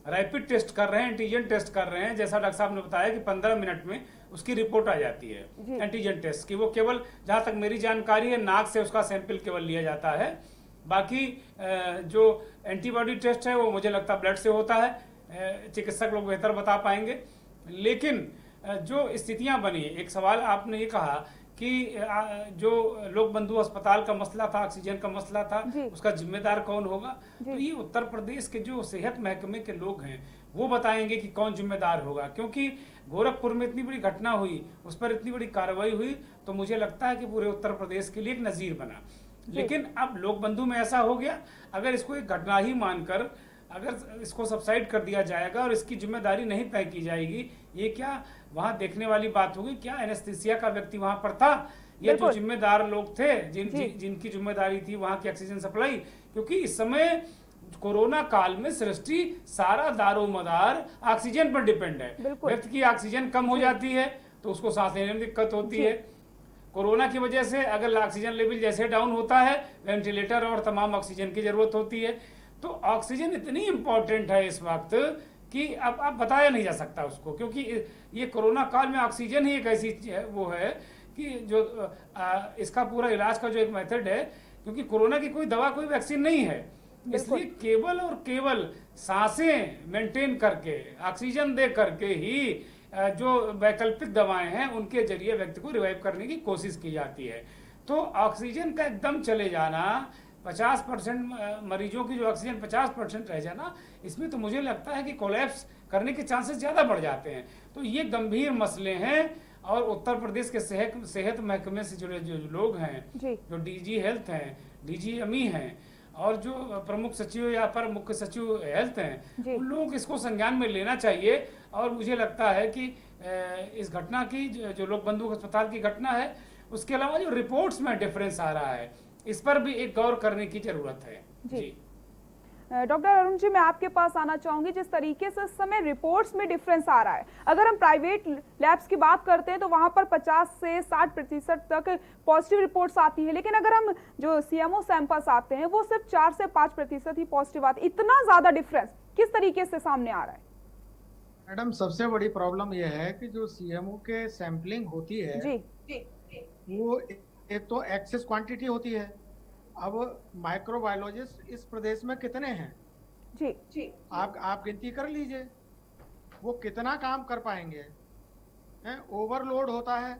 रैपिड टेस्ट कर रहे हैं, एंटीजन टेस्ट कर रहे हैं। जैसा डॉक्टर साहब ने बताया कि 15 मिनट में उसकी रिपोर्ट आ जाती है एंटीजन टेस्ट की। वो केवल, जहां तक मेरी जानकारी है, नाक से उसका सैंपल केवल लिया जाता है। बाकी जो एंटीबॉडी टेस्ट है वो मुझे लगता है ब्लड से होता है। चिकित्सक लोग बेहतर बता पाएंगे। लेकिन जो स्थितियां बनी, एक सवाल आपने ये कहा कि जो लोक बंधु अस्पताल का मसला था, ऑक्सीजन का मसला था, उसका जिम्मेदार कौन होगा। तो ये उत्तर प्रदेश के जो सेहत महकमे के लोग हैं वो बताएंगे कि कौन जिम्मेदार होगा। क्योंकि गोरखपुर में इतनी बड़ी घटना हुई, उस पर इतनी बड़ी कार्रवाई हुई, तो मुझे लगता है कि पूरे उत्तर प्रदेश के लिए एक नजीर बना। लेकिन अब लोक बंधु में ऐसा हो गया, अगर इसको एक घटना ही मानकर अगर इसको सबसाइड कर दिया जाएगा और इसकी जिम्मेदारी नहीं तय की जाएगी, ये क्या वहां देखने वाली बात होगी? क्या एनेस्थीसिया का व्यक्ति वहां पर था? ये जो जिम्मेदार लोग थे जिनकी जिम्मेदारी थी वहां की ऑक्सीजन सप्लाई, क्योंकि इस समय कोरोना काल में सृष्टि सारा दारोमदार ऑक्सीजन पर डिपेंड है। व्यक्ति की ऑक्सीजन कम हो जाती है तो उसको सांस लेने में दिक्कत होती है। कोरोना की वजह से अगर ऑक्सीजन लेवल जैसे डाउन होता है, वेंटिलेटर और तमाम ऑक्सीजन की जरूरत होती है। तो ऑक्सीजन इतनी इंपॉर्टेंट है इस वक्त कि अब बताया नहीं जा सकता उसको, क्योंकि ये कोरोना काल में ऑक्सीजन ही एक ऐसी वो है कि जो इसका पूरा इलाज का जो एक मेथड है, क्योंकि कोरोना की कोई दवा कोई वैक्सीन नहीं है, इसलिए केवल और केवल सांसें मेंटेन करके ऑक्सीजन दे करके ही जो वैकल्पिक दवाएं हैं उनके जरिए व्यक्ति को रिवाइव करने की कोशिश की जाती है। तो ऑक्सीजन का एकदम चले जाना, 50% मरीजों की जो ऑक्सीजन 50% रह जाना, इसमें तो मुझे लगता है कि कोलैप्स करने के चांसेस ज़्यादा बढ़ जाते हैं। तो ये गंभीर मसले हैं और उत्तर प्रदेश के सेहत महकमे से जुड़े जो लोग हैं, जो डीजी हेल्थ हैं, डीजीएमई हैं और जो प्रमुख सचिव या अपर मुख्य सचिव हेल्थ हैं, उन लोगों को इसको संज्ञान में लेना चाहिए। और मुझे लगता है कि इस घटना की जो लोक बंधु अस्पताल की घटना है, उसके अलावा जो रिपोर्ट्स में डिफरेंस आ रहा है, इस पर भी एक गौर करने की जरूरत है। जी डॉक्टर अरुण जी, मैं आपके पास आना चाहूंगी। जिस तरीके से इस समय रिपोर्ट्स में डिफरेंस आ रहा है, अगर हम प्राइवेट लैब्स की बात करते हैं तो वहां पर 50 से 60% तक पॉजिटिव रिपोर्ट्स आती हैं, लेकिन अगर हम जो सीएमओ सैंपल्स आते हैं वो सिर्फ 4 से 5% ही पॉजिटिव आते हैं। इतना ज्यादा डिफरेंस किस तरीके से सामने आ रहा है? मैडम, सबसे बड़ी प्रॉब्लम यह है कि जो सीएमओ के सैंपलिंग होती है वो एक तो एक्सेस क्वांटिटी होती है। अब माइक्रोबायोलॉजिस्ट इस प्रदेश में कितने हैं? जी आप गिनती कर लीजिए, वो कितना काम कर पाएंगे? ओवरलोड होता है।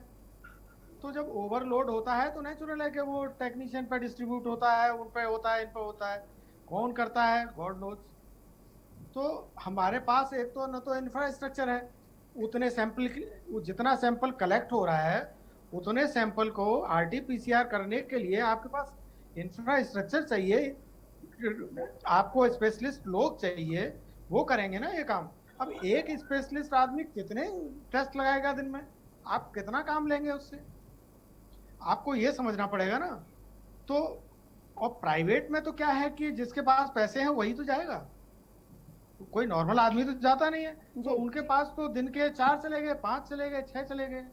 तो जब ओवरलोड होता है तो नेचुरल है कि वो टेक्नीशियन पे डिस्ट्रीब्यूट होता है, उन पे होता है, इन पे होता है। कौन करता है? God knows. तो हमारे पास एक तो न तो इंफ्रास्ट्रक्चर है, उतने सैंपल, जितना सैंपल कलेक्ट हो रहा है उतने सैंपल को RT-PCR करने के लिए आपके पास इंफ्रास्ट्रक्चर चाहिए, आपको स्पेशलिस्ट लोग चाहिए, वो करेंगे ना ये काम। अब एक स्पेशलिस्ट आदमी कितने टेस्ट लगाएगा दिन में? आप कितना काम लेंगे उससे? आपको ये समझना पड़ेगा ना। तो और प्राइवेट में तो क्या है कि जिसके पास पैसे हैं वही तो जाएगा, कोई नॉर्मल आदमी तो जाता नहीं है। तो उनके पास तो दिन के 4 चले गए, 5 चले गए, 6 चले गए,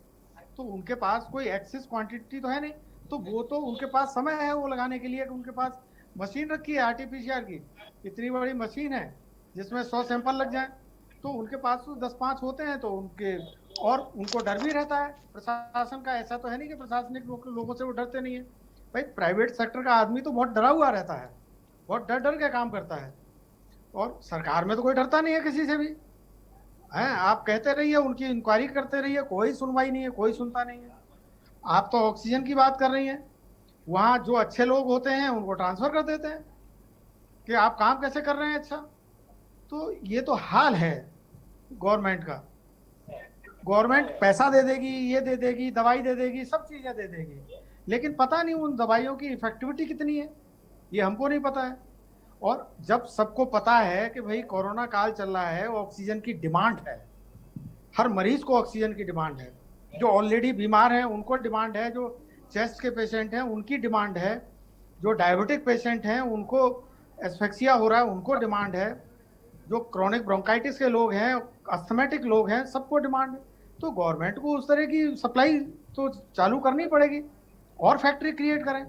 तो उनके पास कोई एक्सेस क्वांटिटी तो है नहीं। तो वो तो उनके पास समय है वो लगाने के लिए, कि उनके पास मशीन रखी है RT-PCR की, इतनी बड़ी मशीन है जिसमें 100 सैंपल लग जाए, तो उनके पास तो 10-5 होते हैं। तो उनके और उनको डर भी रहता है प्रशासन का। ऐसा तो है नहीं कि प्रशासनिक लोगों से वो डरते नहीं है। भाई प्राइवेट सेक्टर का आदमी तो बहुत डरा हुआ रहता है, बहुत डर के काम करता है, और सरकार में तो कोई डरता नहीं है किसी से भी। हैं, आप कहते रहिए, उनकी इंक्वायरी करते रहिए, कोई सुनवाई नहीं है, कोई सुनता नहीं है। आप तो ऑक्सीजन की बात कर रही हैं, वहाँ जो अच्छे लोग होते हैं उनको ट्रांसफर कर देते हैं कि आप काम कैसे कर रहे हैं अच्छा। तो ये तो हाल है गवर्नमेंट का। गवर्नमेंट पैसा दे देगी, ये दे देगी, दवाई दे देगी, सब चीजें दे देगी, लेकिन पता नहीं उन दवाइयों की इफेक्टिविटी कितनी है, ये हमको नहीं पता है। और जब सबको पता है कि भाई कोरोना काल चल रहा है, ऑक्सीजन की डिमांड है, हर मरीज को ऑक्सीजन की डिमांड है, जो ऑलरेडी बीमार हैं उनको डिमांड है, जो चेस्ट के पेशेंट हैं उनकी डिमांड है, जो डायबिटिक पेशेंट हैं उनको एस्फेक्सिया हो रहा है उनको डिमांड है, जो क्रॉनिक ब्रोंकाइटिस के लोग हैं, अस्थमेटिक लोग हैं, सबको डिमांड है। तो गवर्नमेंट को उस तरह की सप्लाई तो चालू करनी पड़ेगी और फैक्ट्री क्रिएट करें।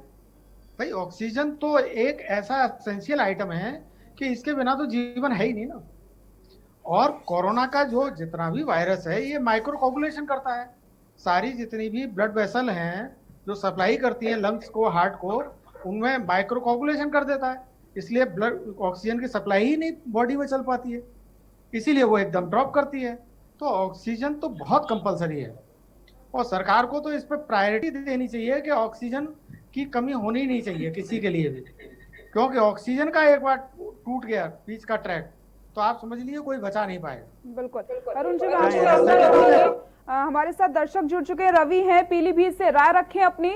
भाई ऑक्सीजन तो एक ऐसा एसेंशियल आइटम है कि इसके बिना तो जीवन है ही नहीं ना। और कोरोना का जो जितना भी वायरस है ये माइक्रो कोगुलेशन करता है। सारी जितनी भी ब्लड वेसल हैं जो सप्लाई करती हैं लंग्स को, हार्ट को, उनमें माइक्रो कोगुलेशन कर देता है, इसलिए ब्लड ऑक्सीजन की सप्लाई ही नहीं बॉडी में चल पाती है, इसीलिए वो एकदम ड्रॉप करती है। तो ऑक्सीजन तो बहुत कंपलसरी है और सरकार को तो इस पर प्रायोरिटी देनी चाहिए कि ऑक्सीजन की कमी होनी नहीं चाहिए किसी के लिए भी, क्योंकि ऑक्सीजन का एक बार टूट गया बीच का ट्रैक तो आप समझ लीजिए कोई बचा नहीं पाएगा। बिल्कुल। अरुण जी, हमारे साथ दर्शक जुड़ चुके हैं, रवि हैं पीलीभीत से, राय रखें अपनी।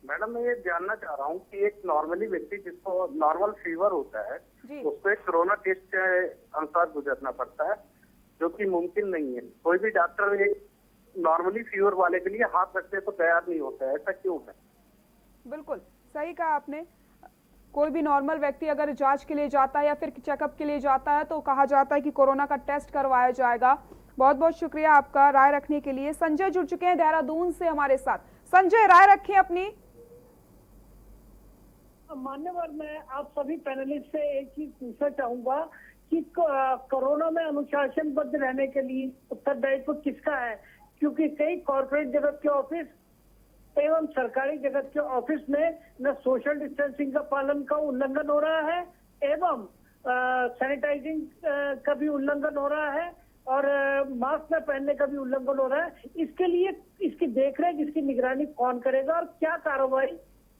मैडम मैं ये जानना चाह रहा हूँ कि एक नॉर्मली व्यक्ति जिसको नॉर्मल फीवर होता है उसको एक कोरोना टेस्ट के अनुसार गुजरना पड़ता है, जो कि मुमकिन नहीं है। कोई भी डॉक्टर एक नॉर्मली फीवर वाले के लिए हाथ रखने को तैयार नहीं होता है, ऐसा क्यों है? बिल्कुल सही कहा आपने। कोई भी नॉर्मल व्यक्ति अगर जांच के लिए जाता है या फिर चेकअप के लिए जाता है तो कहा जाता है कि कोरोना का टेस्ट करवाया जाएगा। बहुत बहुत शुक्रिया आपका राय रखने के लिए। संजय जुड़ चुके हैं देहरादून से हमारे साथ। संजय, राय रखें अपनी। मान्यवर, मैं आप सभी पैनलिस्ट से एक चीज पूछना चाहूंगा कि कोरोना में अनुशासनबद्ध रहने के लिए उत्तरदायित्व किसका है? क्योंकि कई कॉर्पोरेट जगत के ऑफिस एवं सरकारी जगत के ऑफिस में न सोशल डिस्टेंसिंग का पालन का उल्लंघन हो रहा है एवं सैनिटाइजिंग का भी उल्लंघन हो रहा है और मास्क न पहनने का भी उल्लंघन हो रहा है। इसके लिए इसकी देखरेख, इसकी निगरानी कौन करेगा और क्या कार्रवाई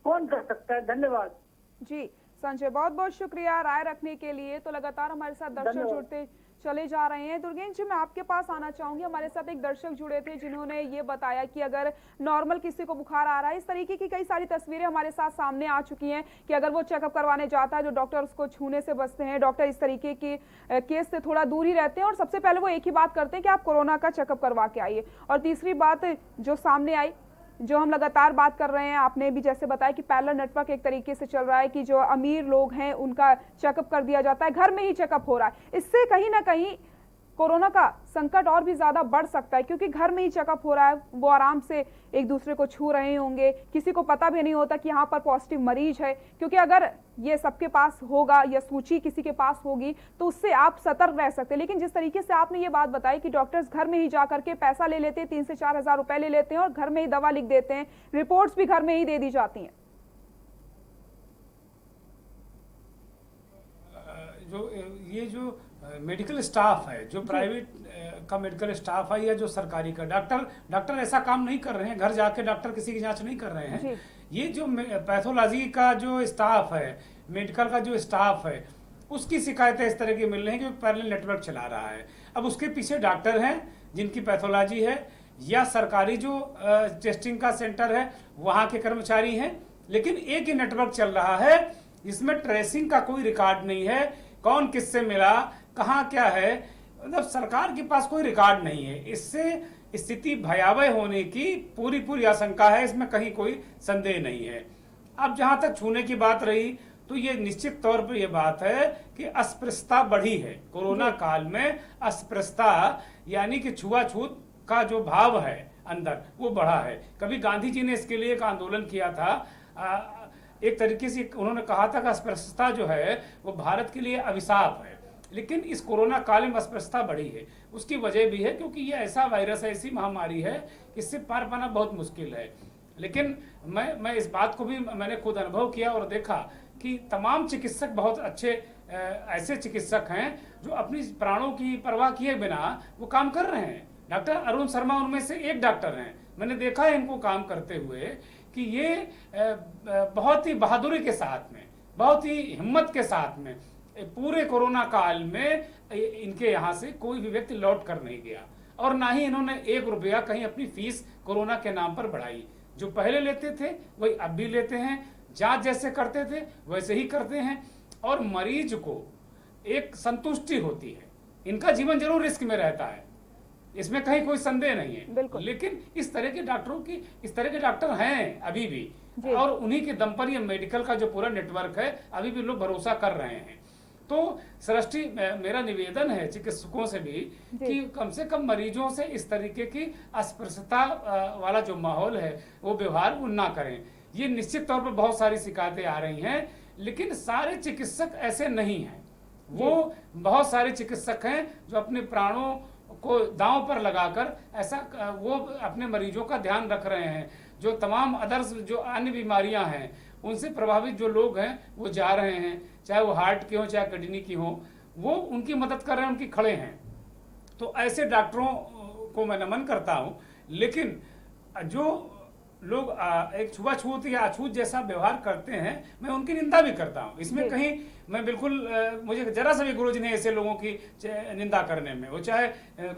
कौन कर सकता है? धन्यवाद जी संजय, बहुत बहुत शुक्रिया राय रखने के लिए। तो लगातार हमारे साथ दर्शक जुड़ते चले जा रहे हैं। दुर्गेश जी, मैं आपके पास आना चाहूंगी। हमारे साथ एक दर्शक जुड़े थे जिन्होंने ये बताया कि अगर नॉर्मल किसी को बुखार आ रहा है, इस तरीके की कई सारी तस्वीरें हमारे साथ सामने आ चुकी हैं कि अगर वो चेकअप करवाने जाता है, जो डॉक्टर उसको छूने से बचते हैं, डॉक्टर इस तरीके के केस से थोड़ा दूर ही रहते हैं और सबसे पहले वो एक ही बात करते हैं कि आप कोरोना का चेकअप करवा के आइए। और तीसरी बात जो सामने आई, जो हम लगातार बात कर रहे हैं, आपने भी जैसे बताया कि पैरेलल नेटवर्क एक तरीके से चल रहा है कि जो अमीर लोग हैं उनका चेकअप कर दिया जाता है, घर में ही चेकअप हो रहा है। इससे कहीं ना कहीं कोरोना का संकट और भी ज्यादा बढ़ सकता है, क्योंकि घर में ही चेकअप हो रहा है, वो आराम से एक दूसरे को छू रहे होंगे, किसी को पता भी नहीं होता कि यहाँ पर पॉजिटिव मरीज है। क्योंकि अगर ये सबके पास होगा या सूची किसी के पास होगी तो उससे आप सतर्क रह सकते हैं। लेकिन जिस तरीके से आपने ये बात बताई कि डॉक्टर्स घर में ही जाकर के पैसा ले लेते हैं, 3 से 4 हजार रुपए ले लेते हैं और घर में ही दवा लिख देते हैं, रिपोर्ट्स भी घर में ही दे दी जाती हैं। जो मेडिकल स्टाफ है, जो प्राइवेट का मेडिकल स्टाफ है या जो सरकारी का, डॉक्टर ऐसा काम नहीं कर रहे हैं। घर जाके डॉक्टर किसी की जांच नहीं कर रहे हैं। ये जो पैथोलॉजी का जो स्टाफ है, मेडिकल का जो स्टाफ है, उसकी शिकायतें इस तरह की मिल रही हैं कि पैरेलल नेटवर्क चला रहा है। अब उसके पीछे डॉक्टर हैं जिनकी पैथोलॉजी है, या सरकारी जो टेस्टिंग का सेंटर है वहाँ के कर्मचारी हैं, लेकिन एक ही नेटवर्क चल रहा है जिसमें ट्रेसिंग का कोई रिकॉर्ड नहीं है। कौन किससे मिला, कहाँ क्या है, मतलब सरकार के पास कोई रिकॉर्ड नहीं है। इससे स्थिति भयावह होने की पूरी आशंका है, इसमें कहीं कोई संदेह नहीं है। अब जहां तक छूने की बात रही तो ये निश्चित तौर पर यह बात है कि अस्पृश्यता बढ़ी है। कोरोना काल में अस्पृश्यता यानी कि छुआछूत का जो भाव है अंदर, वो बढ़ा है। कभी गांधी जी ने इसके लिए एक आंदोलन किया था। एक तरीके से उन्होंने कहा था कि अस्पृश्यता जो है वो भारत के लिए अभिशाप है। लेकिन इस कोरोना काल में अस्पृश्यता बढ़ी है। उसकी वजह भी है क्योंकि ये ऐसा वायरस है, ऐसी महामारी है, इससे पार पाना बहुत मुश्किल है। लेकिन मैं इस बात को भी मैंने खुद अनुभव किया और देखा कि तमाम चिकित्सक बहुत अच्छे ऐसे चिकित्सक हैं जो अपनी प्राणों की परवाह किए बिना वो काम कर रहे हैं। डॉक्टर अरुण शर्मा उनमें से एक डॉक्टर हैं। मैंने देखा है इनको काम करते हुए कि ये बहुत ही बहादुरी के साथ में, बहुत ही हिम्मत के साथ में पूरे कोरोना काल में इनके यहाँ से कोई भी व्यक्ति लौट कर नहीं गया और ना ही इन्होंने 1 रुपया कहीं अपनी फीस कोरोना के नाम पर बढ़ाई। जो पहले लेते थे वही अब भी लेते हैं, जांच जैसे करते थे वैसे ही करते हैं और मरीज को एक संतुष्टि होती है। इनका जीवन जरूर रिस्क में रहता है, इसमें कहीं कोई संदेह नहीं है। लेकिन इस तरह के डॉक्टर हैं अभी भी और उन्हीं के दम पर ये मेडिकल का जो पूरा नेटवर्क है अभी भी लोग भरोसा कर रहे हैं। तो सृष्टि, मेरा निवेदन है चिकित्सकों से भी कि कम से कम मरीजों से इस तरीके की अस्पृश्यता वाला जो माहौल है वो व्यवहार वो ना करें। ये निश्चित तौर पर बहुत सारी शिकायतें आ रही हैं, लेकिन सारे चिकित्सक ऐसे नहीं हैं। वो बहुत सारे चिकित्सक हैं जो अपने प्राणों को दांव पर लगाकर ऐसा वो अपने मरीजों का ध्यान रख रहे हैं। जो तमाम अदर्स जो अन्य बीमारियां हैं उनसे प्रभावित जो लोग हैं वो जा रहे हैं, चाहे वो हार्ट की हो चाहे किडनी की हो, वो उनकी मदद कर रहे हैं, उनकी खड़े हैं। तो ऐसे डॉक्टरों को मैं नमन करता हूं। लेकिन जो लोग एक छुआछूत या अछूत जैसा व्यवहार करते हैं मैं उनकी निंदा भी करता हूं। इसमें कहीं मैं बिल्कुल मुझे जरा सा भी गुरुज नहीं ऐसे लोगों की निंदा करने में, वो चाहे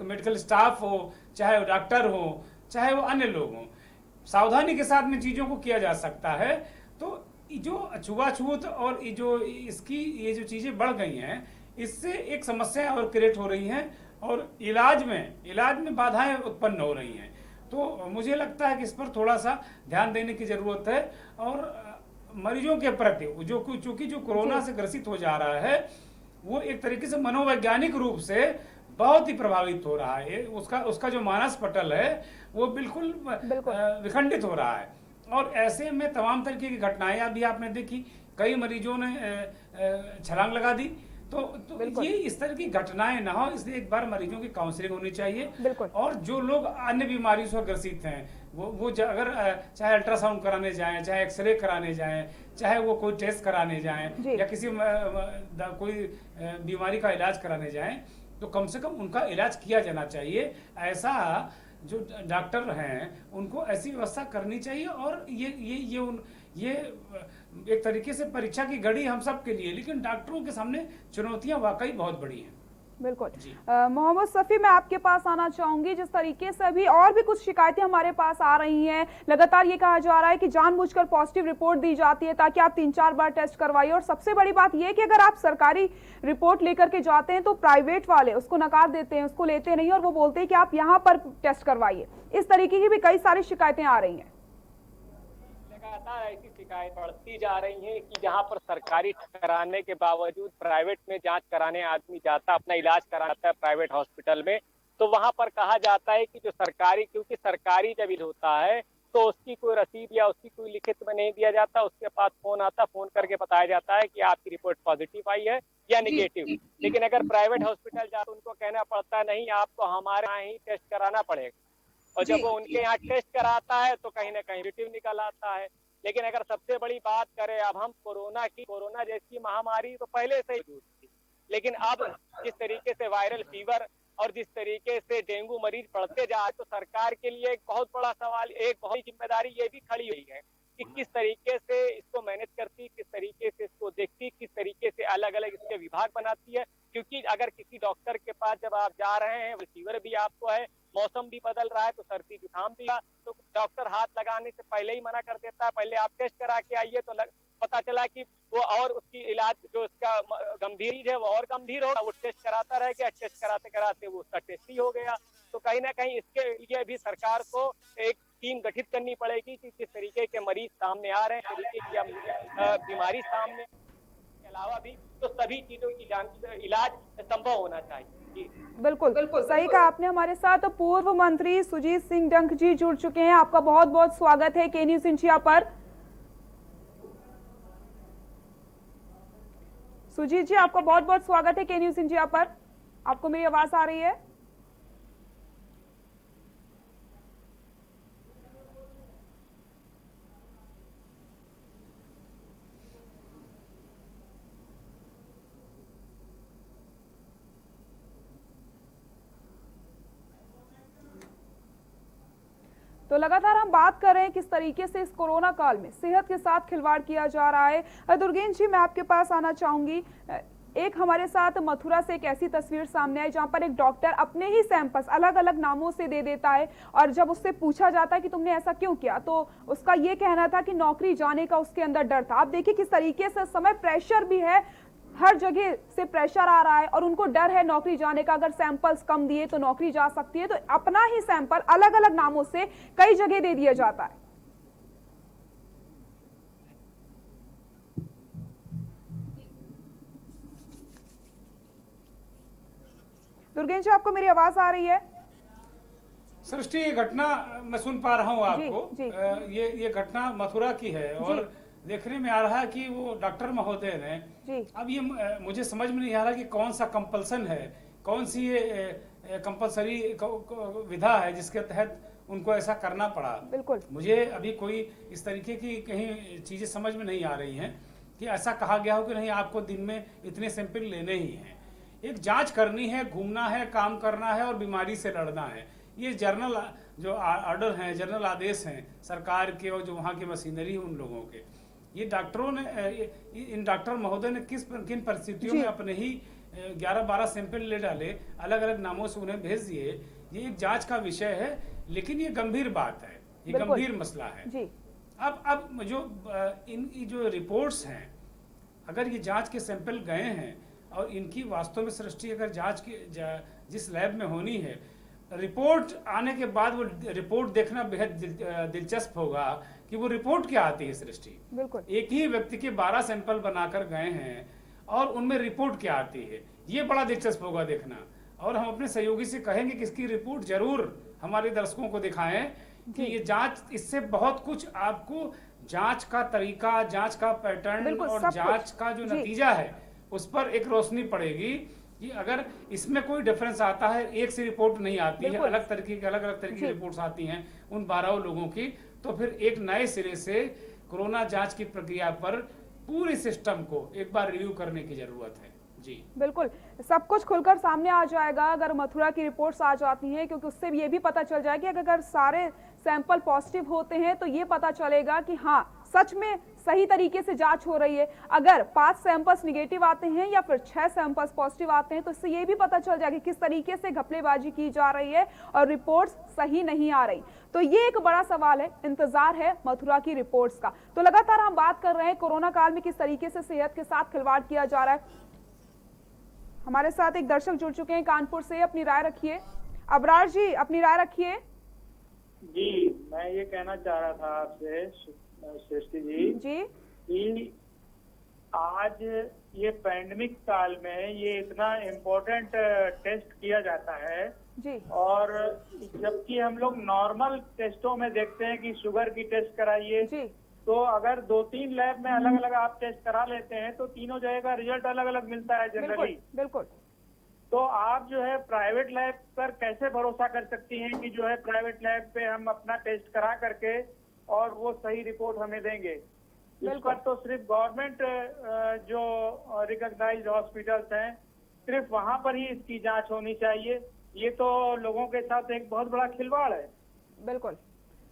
मेडिकल स्टाफ हो, चाहे वो डॉक्टर हो, चाहे वो अन्य लोग हों। सावधानी के साथ में चीज़ों को किया जा सकता है। तो जो छुआछूत और ये जो चीज़ें बढ़ गई हैं, इससे एक समस्या और क्रिएट हो रही हैं और इलाज में बाधाएं उत्पन्न हो रही हैं। तो मुझे लगता है कि इस पर थोड़ा सा ध्यान देने की ज़रूरत है और मरीजों के प्रति चूंकि जो कोरोना से ग्रसित हो जा रहा है वो एक तरीके से मनोवैज्ञानिक रूप से बहुत ही प्रभावित हो रहा है। उसका जो मानस पटल है वो बिल्कुल विखंडित हो रहा है और ऐसे में तमाम तरीके की घटनाएं अभी आपने देखी, कई मरीजों ने छलांग लगा दी। तो ये इस तरह की घटनाएं ना हो, इसलिए एक बार मरीजों की काउंसलिंग होनी चाहिए और जो लोग अन्य बीमारियों से ग्रसित हैं वो अगर चाहे अल्ट्रासाउंड कराने जाएं, चाहे एक्सरे कराने जाएं, चाहे वो कोई टेस्ट कराने जाएं या किसी कोई बीमारी का इलाज कराने जाएं, तो कम से कम उनका इलाज किया जाना चाहिए। ऐसा जो डॉक्टर हैं उनको ऐसी व्यवस्था करनी चाहिए और ये एक तरीके से परीक्षा की घड़ी हम सब के लिए, लेकिन डॉक्टरों के सामने चुनौतियां वाकई बहुत बड़ी हैं। बिल्कुल। मोहम्मद सफ़ी, मैं आपके पास आना चाहूंगी। जिस तरीके से अभी और भी कुछ शिकायतें हमारे पास आ रही हैं, लगातार ये कहा जा रहा है कि जानबूझकर पॉजिटिव रिपोर्ट दी जाती है ताकि आप 3-4 बार टेस्ट करवाइए और सबसे बड़ी बात यह कि अगर आप सरकारी रिपोर्ट लेकर के जाते हैं तो प्राइवेट वाले उसको नकार देते हैं, उसको लेते नहीं और वो बोलते हैं कि आप यहाँ पर टेस्ट करवाइए। इस तरीके की भी कई सारी शिकायतें आ रही हैं। लगातार ऐसी शिकायत बढ़ती जा रही है कि जहां पर सरकारी कराने के बावजूद प्राइवेट में जांच कराने आदमी जाता, अपना इलाज कराता है प्राइवेट हॉस्पिटल में, तो वहां पर कहा जाता है कि जो सरकारी, क्योंकि सरकारी जब इलाज होता है तो उसकी कोई रसीद या उसकी कोई लिखित में नहीं दिया जाता, उसके पास फोन आता, फोन करके बताया जाता है कि आपकी रिपोर्ट पॉजिटिव आई है या निगेटिव। लेकिन अगर प्राइवेट हॉस्पिटल जाए तो उनको कहना पड़ता है नहीं, आपको हमारे यहाँ ही टेस्ट कराना पड़ेगा, और जब वो उनके यहाँ टेस्ट कराता है तो कहीं ना कहीं नेगेटिव निकल आता है। लेकिन अगर सबसे बड़ी बात करें, अब हम कोरोना जैसी महामारी तो पहले से ही थी, लेकिन अब जिस तरीके से वायरल फीवर और जिस तरीके से डेंगू मरीज बढ़ते जा रहे, तो सरकार के लिए एक बहुत बड़ा सवाल, एक बहुत जिम्मेदारी ये भी खड़ी हुई है कि किस तरीके से इसको मैनेज करती, किस तरीके से इसको देखती, किस तरीके से अलग अलग इसके विभाग बनाती है। क्योंकि अगर किसी डॉक्टर के पास जब आप जा रहे हैं, फीवर भी आपको है, मौसम भी बदल रहा है, तो सर्दी जुकाम भी है, तो डॉक्टर हाथ लगाने से पहले ही मना कर देता है, पहले आप टेस्ट करा के आइए। तो पता चला कि वो और उसकी इलाज जो उसका गंभीर है वो और गंभीर होगा, वो टेस्ट कराता रह गया, टेस्ट कराते कराते वो उसका टेस्ट ही हो गया। तो कहीं ना कहीं इसके लिए भी सरकार को एक टीम गठित करनी पड़ेगी कि किस तरीके के मरीज सामने आ रहे हैं, तरीके की बीमारी सामने के अलावा भी, तो सभी चीजों की इलाज संभव होना चाहिए। बिल्कुल सही कहा आपने। हमारे साथ पूर्व मंत्री सुजीत सिंह डंक जी जुड़ चुके हैं। आपका बहुत बहुत स्वागत है के न्यूज़ इंडिया पर। सुजीत जी, आपका बहुत बहुत स्वागत है के न्यूज़ इंडिया पर। आपको मेरी आवाज आ रही है? तो लगातार हम बात कर रहे हैं किस तरीके से इस कोरोना काल में सेहत के साथ खिलवाड़ किया जा रहा है। दुर्गेश जी, मैं आपके पास आना चाहूंगी। एक हमारे साथ मथुरा से एक ऐसी तस्वीर सामने आई जहां पर एक डॉक्टर अपने ही सैंपल्स अलग अलग नामों से दे देता है और जब उससे पूछा जाता है कि तुमने ऐसा क्यों किया, तो उसका ये कहना था कि नौकरी जाने का उसके अंदर डर था। आप देखिए किस तरीके से समय प्रेशर भी है, हर जगह से प्रेशर आ रहा है और उनको डर है नौकरी जाने का। अगर सैंपल्स कम दिए तो नौकरी जा सकती है, तो अपना ही सैंपल अलग अलग नामों से कई जगह दे दिया जाता है। दुर्गेश जी, आपको मेरी आवाज आ रही है? सृष्टि, ये घटना मैं सुन पा रहा हूँ आपको। ये घटना मथुरा की है और देखने में आ रहा है कि वो डॉक्टर महोदय ने, अब ये मुझे समझ में नहीं आ रहा कि कौन सा कंपल्सन है, कौन सी ये कंपल्सरी विधा है जिसके तहत उनको ऐसा करना पड़ा। बिल्कुल, मुझे अभी कोई इस तरीके की कहीं चीजें समझ में नहीं आ रही हैं कि ऐसा कहा गया हो कि नहीं, आपको दिन में इतने सैंपल लेने ही हैं। एक जांच करनी है, घूमना है, काम करना है और बीमारी से लड़ना है। ये जर्नल जो ऑर्डर हैं, जर्नल आदेश हैं सरकार के और जो वहाँ की मशीनरी उन लोगों के, ये डॉक्टरों ने, इन डॉक्टर महोदय ने किन परिस्थितियों में अपने ही 11-12 सैंपल ले डाले, अलग अलग नामों से उन्हें भेज दिए। ये एक जांच का विषय है, लेकिन ये गंभीर बात है ये गंभीर मसला है जी। अब जो इन जो रिपोर्ट्स हैं, अगर ये जांच के सैंपल गए हैं और इनकी वास्तव में सृष्टि अगर जांच की जिस लैब में होनी है, रिपोर्ट आने के बाद वो रिपोर्ट देखना बेहद दिलचस्प होगा कि वो रिपोर्ट क्या आती है सृष्टि। बिल्कुल। एक ही व्यक्ति के 12 सैंपल बनाकर गए हैं और उनमें रिपोर्ट क्या आती है, ये बड़ा दिलचस्प होगा देखना। और हम अपने सहयोगी से कहेंगे कि इसकी रिपोर्ट जरूर हमारे दर्शकों को दिखाएं कि ये जांच, इससे बहुत कुछ आपको जांच का तरीका, जांच का पैटर्न और जांच का जो नतीजा है उस पर एक रोशनी पड़ेगी कि अगर इसमें कोई डिफरेंस आता है, एक सी रिपोर्ट नहीं आती है, अलग अलग तरह की रिपोर्ट्स आती हैं उन 12 लोगों की, तो फिर एक नए सिरे से कोरोना जांच की प्रक्रिया पर पूरे सिस्टम को एक बार रिव्यू करने की जरूरत है। जी बिल्कुल, सब कुछ खुलकर सामने आ जाएगा अगर मथुरा की रिपोर्ट्स आ जाती हैं, क्योंकि उससे ये भी पता चल जाएगा कि अगर सारे सैंपल पॉजिटिव होते हैं तो ये पता चलेगा कि हाँ सच में सही तरीके से जांच हो रही है। अगर 5 सैंपल्स निगेटिव आते हैं या फिर 6 सैंपल्स पॉजिटिव आते हैं तो इससे ये भी पता चल जाएगा किस तरीके से घपलेबाजी की जा रही है और रिपोर्ट्स सही नहीं आ रही। तो ये एक बड़ा सवाल है, इंतजार है मथुरा की रिपोर्ट्स का। तो लगातार हम बात कर रहे हैं कोरोना काल में किस तरीके से सेहत के साथ खिलवाड़ किया जा रहा है। हमारे साथ एक दर्शक जुड़ चुके हैं कानपुर से, अपनी राय रखिए। अबरार जी अपनी राय रखिए। जी, मैं ये कहना चाह रहा था आपसे सृष्टि जी कि आज ये पैंडेमिक काल में ये इतना इम्पोर्टेंट टेस्ट किया जाता है जी, और जबकि हम लोग नॉर्मल टेस्टों में देखते हैं कि शुगर की टेस्ट कराइए, तो अगर 2-3 लैब में अलग अलग आप टेस्ट करा लेते हैं तो तीनों जगह का रिजल्ट अलग अलग मिलता है जनरली। बिल्कुल। तो आप जो है प्राइवेट लैब पर कैसे भरोसा कर सकती हैं कि जो है प्राइवेट लैब पे हम अपना टेस्ट करा करके और वो सही रिपोर्ट हमें देंगे। इस पर तो सिर्फ गवर्नमेंट जो रिकॉग्नाइज्ड हॉस्पिटल्स हैं सिर्फ वहां पर ही इसकी जांच होनी चाहिए। ये तो लोगों के साथ एक बहुत बड़ा खिलवाड़ है। बिल्कुल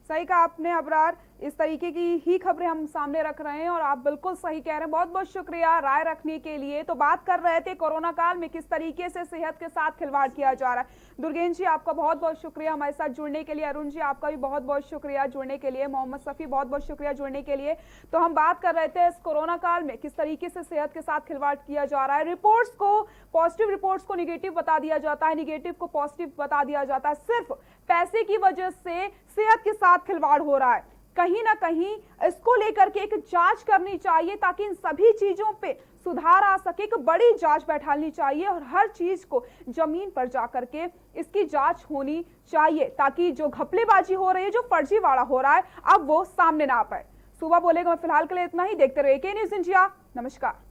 सही कहा आपने अबरार, इस तरीके की ही खबरें हम सामने रख रहे हैं और आप बिल्कुल सही कह रहे हैं। बहुत बहुत शुक्रिया राय रखने के लिए। तो बात कर रहे थे कोरोना काल में किस तरीके से सेहत के साथ खिलवाड़ किया जा रहा है। दुर्गेश जी आपका बहुत बहुत शुक्रिया हमारे साथ जुड़ने के लिए। अरुण जी आपका भी बहुत बहुत शुक्रिया जुड़ने के लिए। मोहम्मद सफी बहुत बहुत शुक्रिया जुड़ने के लिए। तो हम बात कर रहे थे इस कोरोना काल में किस तरीके से सेहत के साथ खिलवाड़ किया जा रहा है। रिपोर्ट्स को, पॉजिटिव रिपोर्ट्स को निगेटिव बता दिया जाता है, निगेटिव को पॉजिटिव बता दिया जाता है। सिर्फ पैसे की वजह से सेहत के साथ खिलवाड़ हो रहा है। कहीं ना कहीं इसको लेकर के एक जांच करनी चाहिए ताकि इन सभी चीजों पे सुधार आ सके। एक बड़ी जांच बैठानी चाहिए और हर चीज को जमीन पर जाकर के इसकी जांच होनी चाहिए ताकि जो घपलेबाजी हो रही है, जो फर्जीवाड़ा हो रहा है, अब वो सामने ना आ पाए। सुबह बोलेगा मैं फिलहाल के लिए इतना ही। देखते रहिए के न्यूज़ इंडिया। नमस्कार।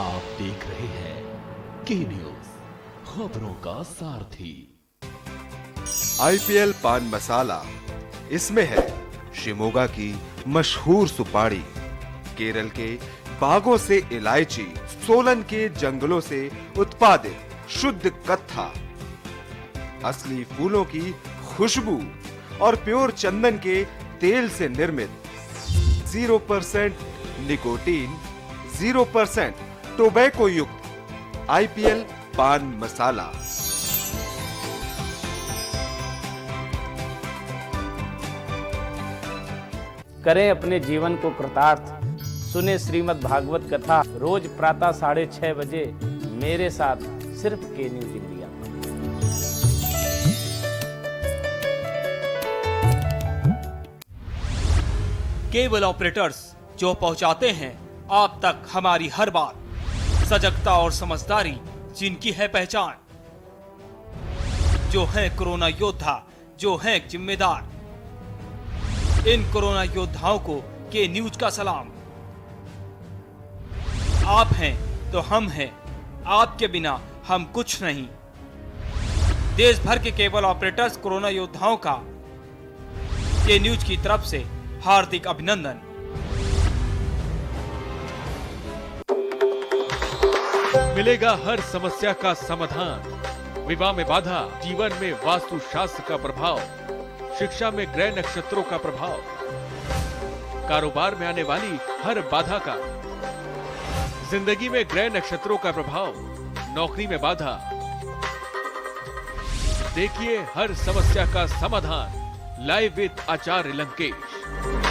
आप देख रहे हैं के न्यूज, खबरों का सारथी। आईपीएल पान मसाला, इसमें है शिमोगा की मशहूर सुपारी, केरल के बागों से इलायची, सोलन के जंगलों से उत्पादित शुद्ध कत्था, असली फूलों की खुशबू और प्योर चंदन के तेल से निर्मित 0% निकोटीन, 0% टोबैको युक्त आईपीएल पान मसाला। करें अपने जीवन को कृतार्थ, सुने श्रीमद् भागवत कथा रोज प्रातः 6:30 बजे मेरे साथ सिर्फ के न्यूज़ इंडिया। केबल ऑपरेटर्स जो पहुंचाते हैं आप तक हमारी हर बात, सजगता और समझदारी जिनकी है पहचान, जो है कोरोना योद्धा, जो है जिम्मेदार, इन कोरोना योद्धाओं को के न्यूज का सलाम। आप हैं तो हम हैं, आपके बिना हम कुछ नहीं। देश भर के केबल ऑपरेटर्स कोरोना योद्धाओं का के न्यूज की तरफ से हार्दिक अभिनंदन। मिलेगा हर समस्या का समाधान। विवाह में बाधा, जीवन में वास्तु शास्त्र का प्रभाव, शिक्षा में ग्रह नक्षत्रों का प्रभाव, कारोबार में आने वाली हर बाधा का, जिंदगी में ग्रह नक्षत्रों का प्रभाव, नौकरी में बाधा। देखिए हर समस्या का समाधान लाइव विद आचार्य लंकेश।